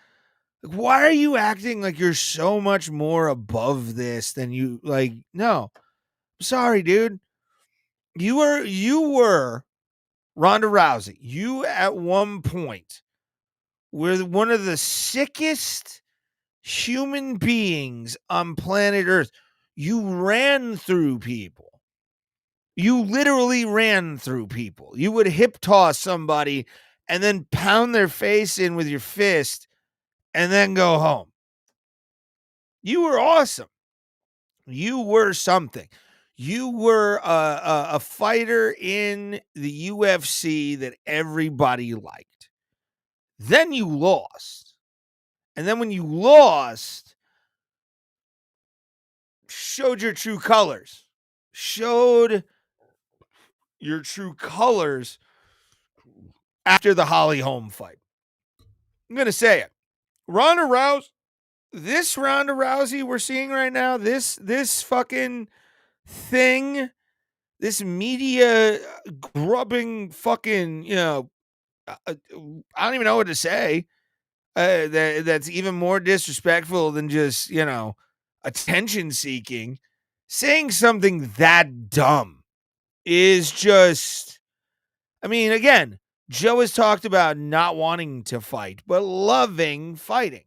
Speaker 2: Like, why are you acting like you're so much more above this than you, like, no. I'm sorry, dude. You were Ronda Rousey. You at one point were one of the sickest human beings on planet Earth. You ran through people. You literally ran through people. You would hip toss somebody and then pound their face in with your fist and then go home. You were awesome. You were something. You were a fighter in the UFC that everybody liked. Then you lost. And then when you lost, showed your true colors. Showed your true colors after the Holly Holm fight. I'm going to say it. Ronda Rousey, this Ronda Rousey we're seeing right now, this fucking thing, this media grubbing fucking, I don't even know what to say. That's even more disrespectful than just, attention seeking. Saying something that dumb is just, I mean, again, Joe has talked about not wanting to fight, but loving fighting.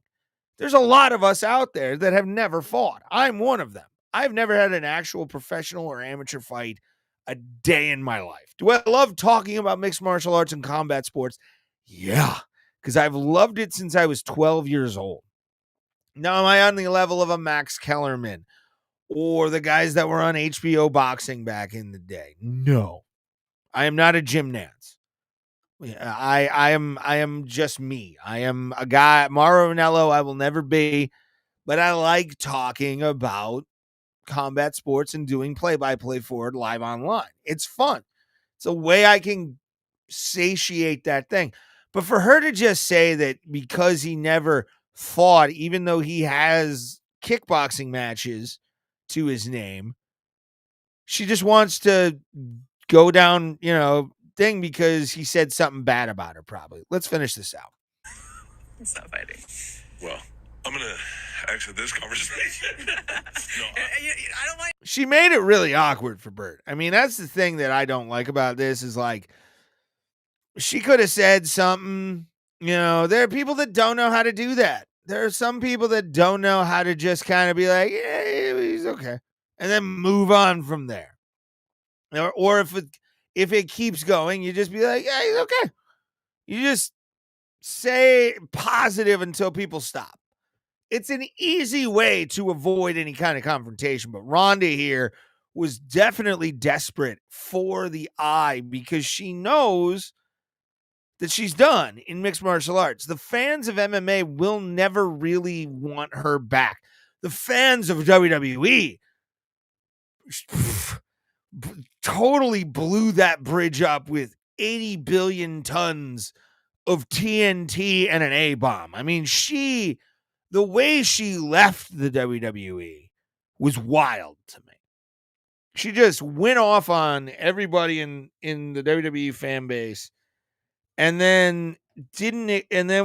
Speaker 2: There's a lot of us out there that have never fought. I'm one of them. I've never had an actual professional or amateur fight a day in my life. Do I love talking about mixed martial arts and combat sports? Yeah, because I've loved it since I was 12 years old. Now, am I on the level of a Max Kellerman or the guys that were on HBO boxing back in the day? No, I am not a Jim Nance. I am just me. I am a guy, Mauro Ranallo. I will never be, but I like talking about combat sports and doing play-by-play for it live online. It's fun. It's a way I can satiate that thing. But for her to just say that because he never fought, even though he has kickboxing matches to his name, she just wants to go down, thing because he said something bad about her, probably. Let's finish this out.
Speaker 7: It's not fighting.
Speaker 6: Well, I'm going to exit this conversation. No,
Speaker 7: I don't like.
Speaker 2: She made it really awkward for Bert. I mean, that's the thing that I don't like about this is like, she could have said something, there are people that don't know how to do that. There are some people that don't know how to just kind of be like, yeah, he's okay. And then move on from there. Or if it keeps going, you just be like, yeah, he's okay. You just say positive until people stop. It's an easy way to avoid any kind of confrontation. But Ronda here was definitely desperate for the eye because she knows that she's done in mixed martial arts. The fans of MMA will never really want her back. The fans of WWE totally blew that bridge up with 80 billion tons of TNT and an A-bomb. I mean, the way she left the WWE was wild to me. She just went off on everybody in the WWE fan base and then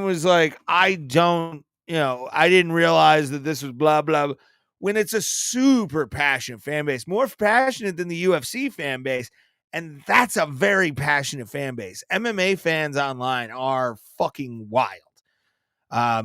Speaker 2: was like, I didn't realize that this was blah, blah, blah. When it's a super passionate fan base, more passionate than the UFC fan base. And that's a very passionate fan base. MMA fans online are fucking wild.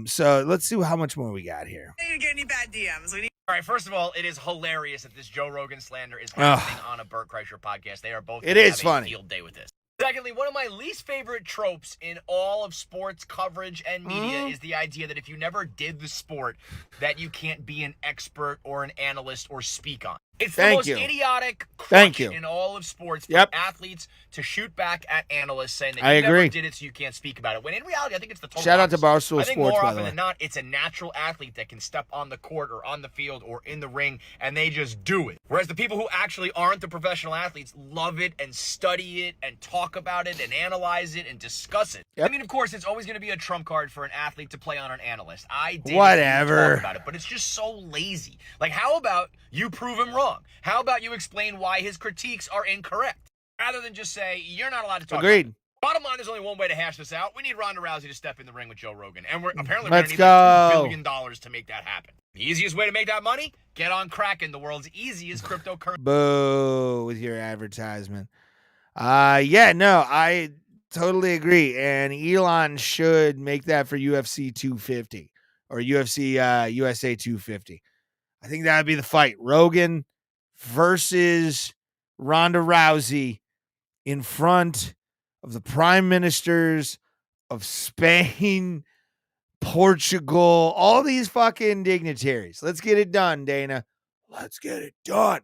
Speaker 2: So let's see how much more we got here.
Speaker 7: I didn't get any bad DMs.
Speaker 5: All right, first of all, it is hilarious that this Joe Rogan slander is happening on a Bert Kreischer podcast. They are both having a field day with this. Secondly, one of my least favorite tropes in all of sports coverage and media is the idea that if you never did the sport, that you can't be an expert or an analyst or speak on. It's the most idiotic crutch in all of sports for athletes to shoot back at analysts saying that you never did it so you can't speak about it. When in reality, I think it's the total
Speaker 2: Shout out to
Speaker 5: opposite.
Speaker 2: Barstool
Speaker 5: I think
Speaker 2: Sports,
Speaker 5: more
Speaker 2: by
Speaker 5: often
Speaker 2: the way.
Speaker 5: than not, it's a natural athlete that can step on the court or on the field or in the ring, and they just do it. Whereas the people who actually aren't the professional athletes love it and study it and talk about it and analyze it and discuss it. I mean, of course, it's always going to be a trump card for an athlete to play on an analyst. I did talk about it, but it's just so lazy. Like, how about you prove him wrong? How about you explain why his critiques are incorrect? Rather than just say, you're not allowed to talk about it. Bottom line, there's only one way to hash this out. We need Ronda Rousey to step in the ring with Joe Rogan. And we're apparently going to need like $2 billion to make that happen. The easiest way to make that money? Get on Kraken, the world's easiest cryptocurrency.
Speaker 2: Boo with your advertisement. I totally agree. And Elon should make that for UFC 250 or UFC USA 250. I think that would be the fight. Rogan versus Ronda Rousey in front of the prime ministers of Spain, Portugal, all these fucking dignitaries. Let's get it done, Dana. Let's get it done.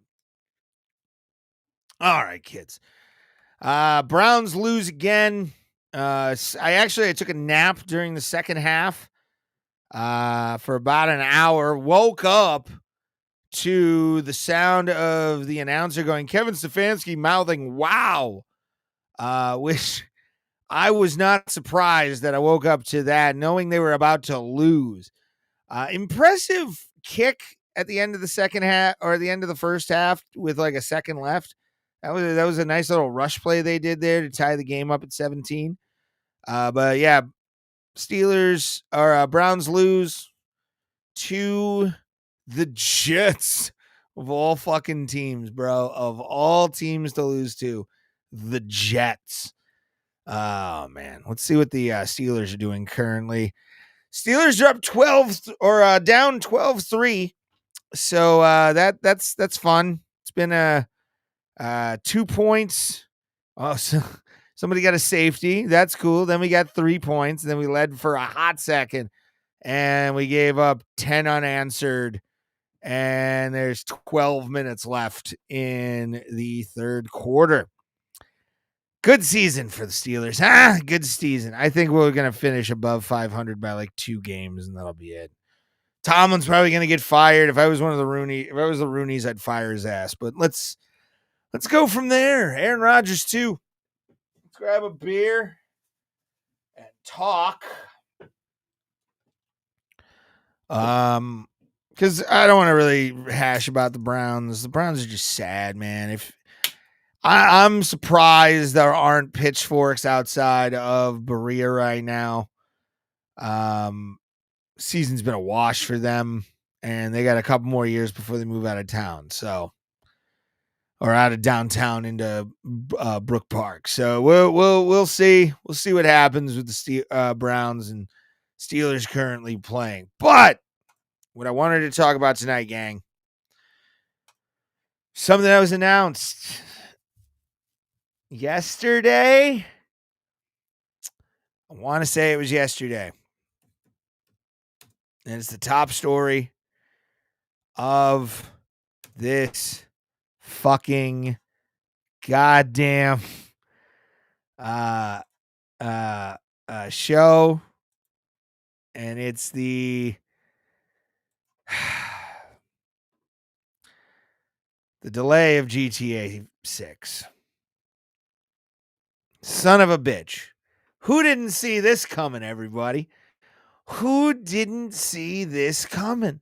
Speaker 2: All right, kids. Browns lose again. I took a nap during the second half for about an hour. Woke up to the sound of the announcer going, Kevin Stefanski mouthing, wow, which I was not surprised that I woke up to that, knowing they were about to lose. Impressive kick at the end of the second half or the end of the first half with like a second left. That was a nice little rush play they did there to tie the game up at 17. But yeah, Browns lose to the Jets of all fucking teams, bro. Of all teams to lose to, the Jets. Oh, man. Let's see what the Steelers are doing currently. Steelers are up 12 or down 12-3. So that's fun. It's been 2 points. Oh, so somebody got a safety. That's cool. Then we got 3 points. Then we led for a hot second, and we gave up 10 unanswered. And there's 12 minutes left in the third quarter. Good season for the Steelers. Good season. I think we're going to finish above 500 by like 2 games, and that'll be it. Tomlin's probably going to get fired. If I was the Roonies, I'd fire his ass. But let's go from there. Aaron Rodgers too. Let's grab a beer and talk. Because I don't want to really hash about the Browns. The Browns are just sad, man. If I'm surprised there aren't pitchforks outside of Berea right now. Season's been a wash for them, and they got a couple more years before they move out of town. Or out of downtown into Brook Park. So we'll see. We'll see what happens with the Browns and Steelers currently playing. But what I wanted to talk about tonight, gang, something that was announced yesterday. I want to say it was yesterday. And it's the top story of this fucking goddamn show. And it's the delay of GTA 6. Son of a bitch. Who didn't see this coming, everybody? Who didn't see this coming?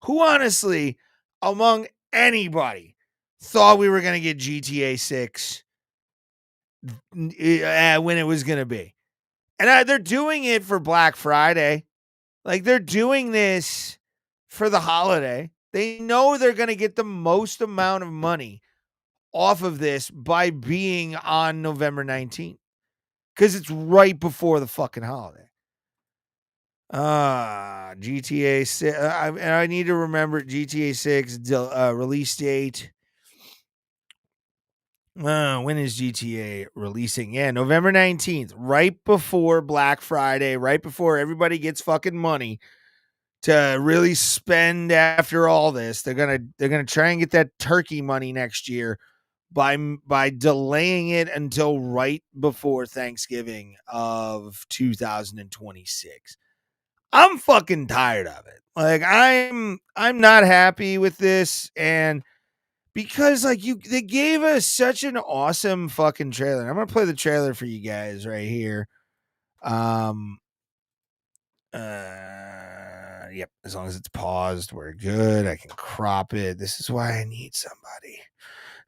Speaker 2: Who honestly, among anybody, thought we were going to get GTA 6 when it was going to be? And they're doing it for Black Friday. Like, they're doing this for the holiday. They know they're going to get the most amount of money off of this by being on November 19th. Because it's right before the fucking holiday. GTA 6. I need to remember GTA 6 release date. When is GTA releasing? Yeah, November 19th, right before Black Friday, right before everybody gets fucking money to really spend after all this. They're gonna try and get that turkey money next year by delaying it until right before Thanksgiving of 2026. I'm fucking tired of it. Like, I'm not happy with this, and because they gave us such an awesome fucking trailer. I'm gonna play the trailer for you guys right here. Yep, as long as it's paused, we're good. I can crop it. This is why I need somebody.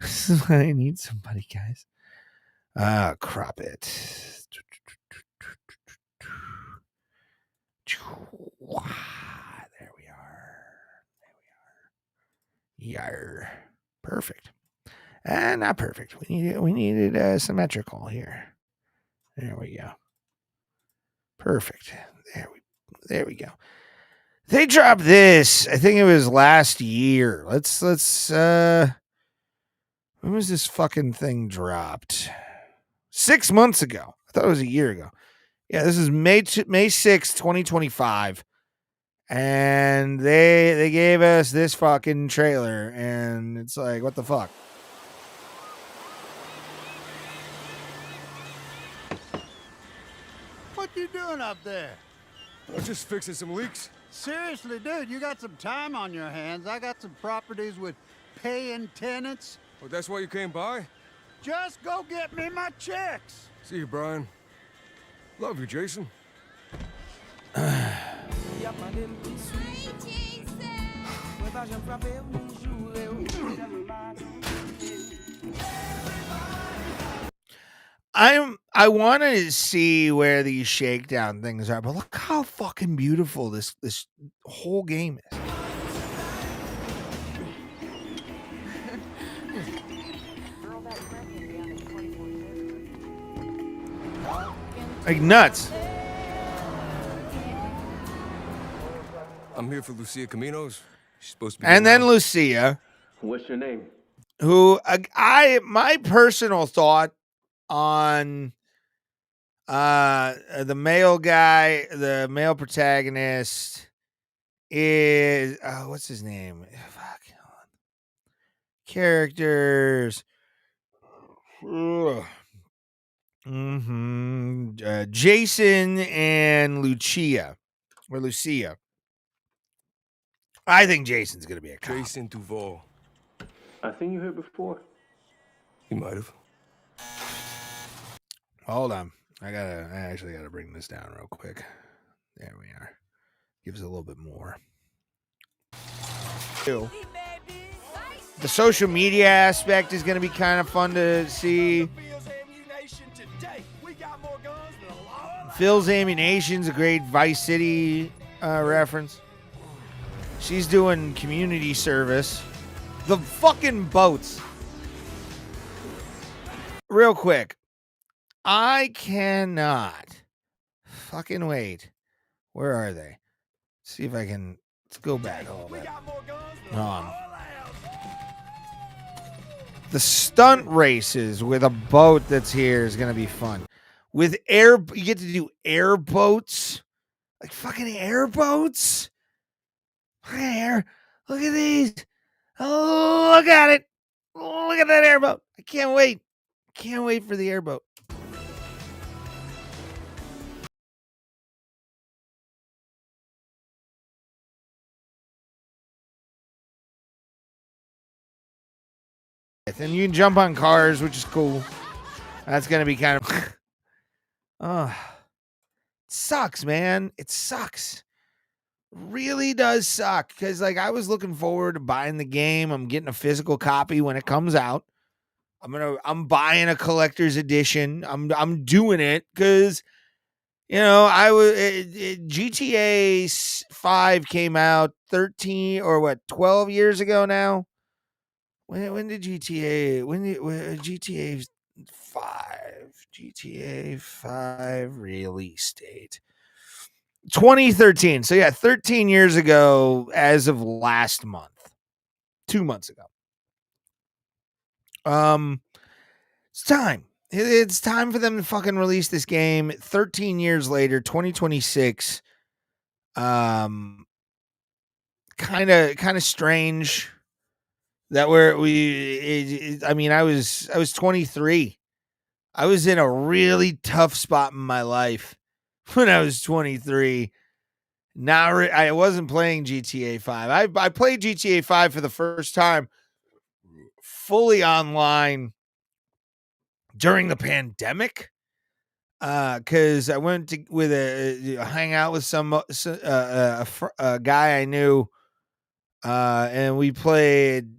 Speaker 2: This is why I need somebody, guys. Crop it. There we are. Yar. Perfect. Not perfect. We needed symmetrical here. There we go. Perfect. There we go. They dropped this. I think it was last year. Let's when was this fucking thing dropped? 6 months ago. I thought it was a year ago. Yeah, this is May 6th, 2025. And they gave us this fucking trailer, and it's like, what the fuck?
Speaker 8: What you doing up there?
Speaker 9: I'm just fixing some leaks.
Speaker 8: Seriously, dude, you got some time on your hands. I got some properties with paying tenants.
Speaker 9: Oh, that's why you came by?
Speaker 8: Just go get me my checks.
Speaker 9: See you, Brian. Love you, Jason.
Speaker 2: I want to see where these shakedown things are, but look how fucking beautiful this whole game is. Like nuts.
Speaker 9: I'm here for Lucia Caminos. She's supposed to be.
Speaker 2: And then
Speaker 9: now.
Speaker 2: Lucia,
Speaker 10: What's your name?
Speaker 2: who my personal thought on the male guy, the male protagonist is what's his name? Fuck. Characters. Jason and Lucia. I think Jason's gonna be a cop.
Speaker 9: Jason Duval.
Speaker 10: I seen you here before.
Speaker 9: He might have.
Speaker 2: Hold on. I actually gotta bring this down real quick. There we are. Gives it a little bit more. The social media aspect is gonna be kind of fun to see. Phil's Ammunition's a great Vice City reference. She's doing community service. The fucking boats. Real quick. I cannot fucking wait. Where are they? See if I can. Let's go back a little bit. The stunt races with a boat that's here is going to be fun. With you get to do airboats. Like fucking airboats. Look at these. Oh, look at it. Look at that airboat. I can't wait. Can't wait for the airboat. And you can jump on cars, which is cool. That's going to be kind of... it sucks, man. It sucks. Really does suck. Because like I was looking forward to buying the game. I'm getting a physical copy when it comes out. I'm buying a collector's edition. I'm doing it because, you know, GTA 5 came out 13 or 12 years ago now. When did GTA GTA 5 release date? 2013. So yeah, 13 years ago as of last month. 2 months ago. It's time. It's time for them to fucking release this game 13 years later, 2026. Kind of strange that I was 23. I was in a really tough spot in my life when I was 23. I wasn't playing GTA 5. I played GTA 5 for the first time fully online during the pandemic. Because I went to hang out with a guy I knew, and we played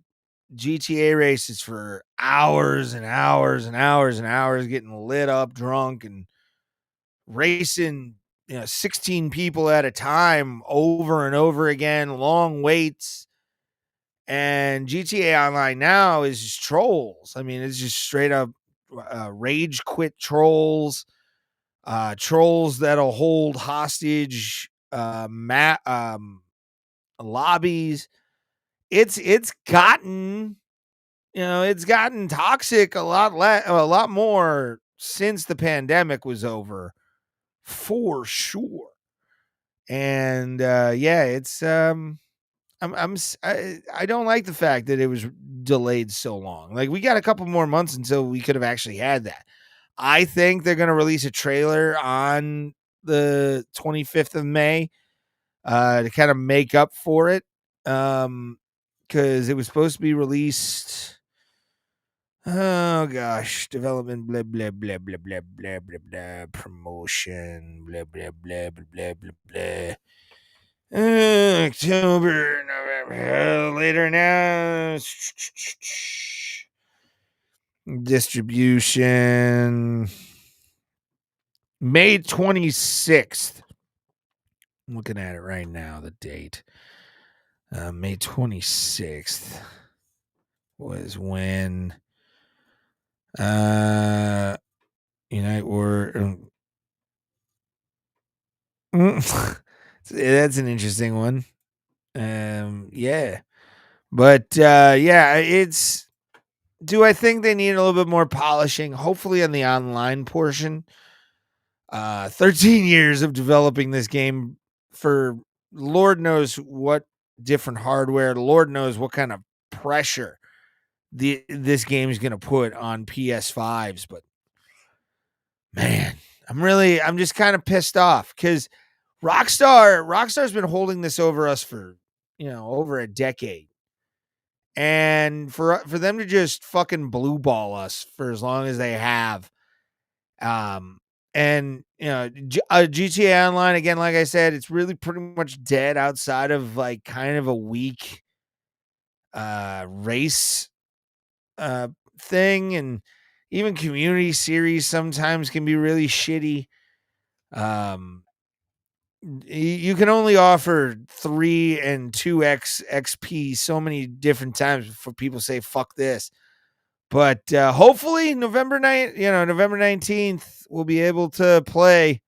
Speaker 2: GTA races for hours and hours and hours and hours, getting lit up, drunk, and racing, 16 people at a time over and over again, long waits. And GTA Online now is just trolls. I mean, it's just straight up rage quit trolls, trolls that'll hold hostage lobbies. It's gotten toxic a lot more since the pandemic was over, for sure. And it's I don't like the fact that it was delayed so long. Like, we got a couple more months until we could have actually had that. I think they're going to release a trailer on the 25th of May to kind of make up for it. Because it was supposed to be released. Oh gosh, development, blah blah blah blah blah blah blah blah, promotion, blah blah blah blah blah blah blah. October, November, later now. Distribution, May 26th. I'm looking at it right now. The date. May 26th was when Unite War. That's an interesting one. Yeah. But yeah, it's. Do I think they need a little bit more polishing? Hopefully on the online portion. 13 years of developing this game for Lord knows what different hardware. Lord knows what kind of pressure this game is going to put on PS5s. But man, I'm just kind of pissed off because Rockstar's been holding this over us for, over a decade. And for them to just fucking blue ball us for as long as they have, and GTA Online again, like I said, it's really pretty much dead outside of like kind of a weak race thing, and even community series sometimes can be really shitty. You can only offer 3 and 2x XP so many different times before people say fuck this. But hopefully November 19th we'll be able to play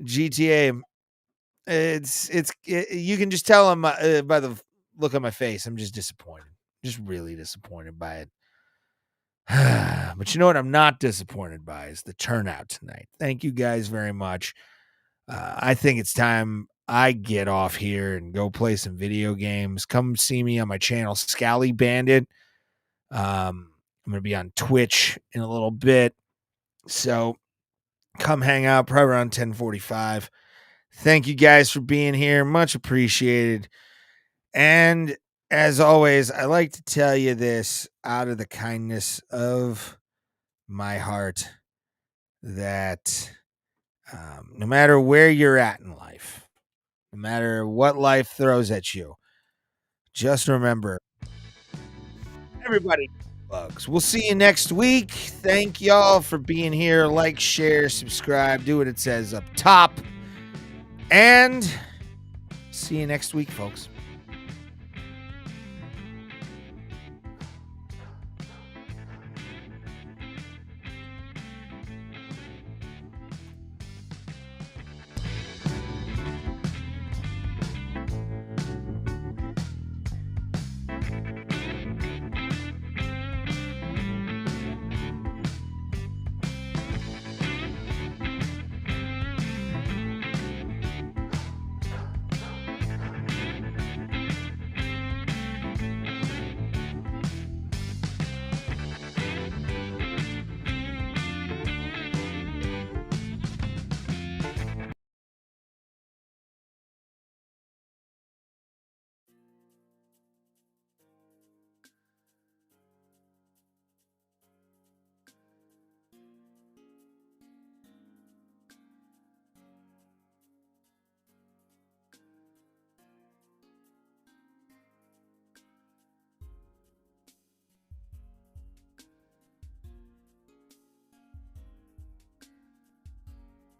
Speaker 2: GTA. You can just tell by the look on my face I'm just disappointed. Just really disappointed by it. But you know what I'm not disappointed by is the turnout tonight. Thank you guys very much. I think it's time I get off here and go play some video games. Come see me on my channel, Scally Bandit. I'm going to be on Twitch in a little bit. So come hang out probably around 10:45. Thank you guys for being here. Much appreciated. And as always, I like to tell you this out of the kindness of my heart that no matter where you're at in life, no matter what life throws at you, just remember, everybody bugs. We'll see you next week. Thank y'all for being here. Like, share, subscribe, do what it says up top. And see you next week, folks.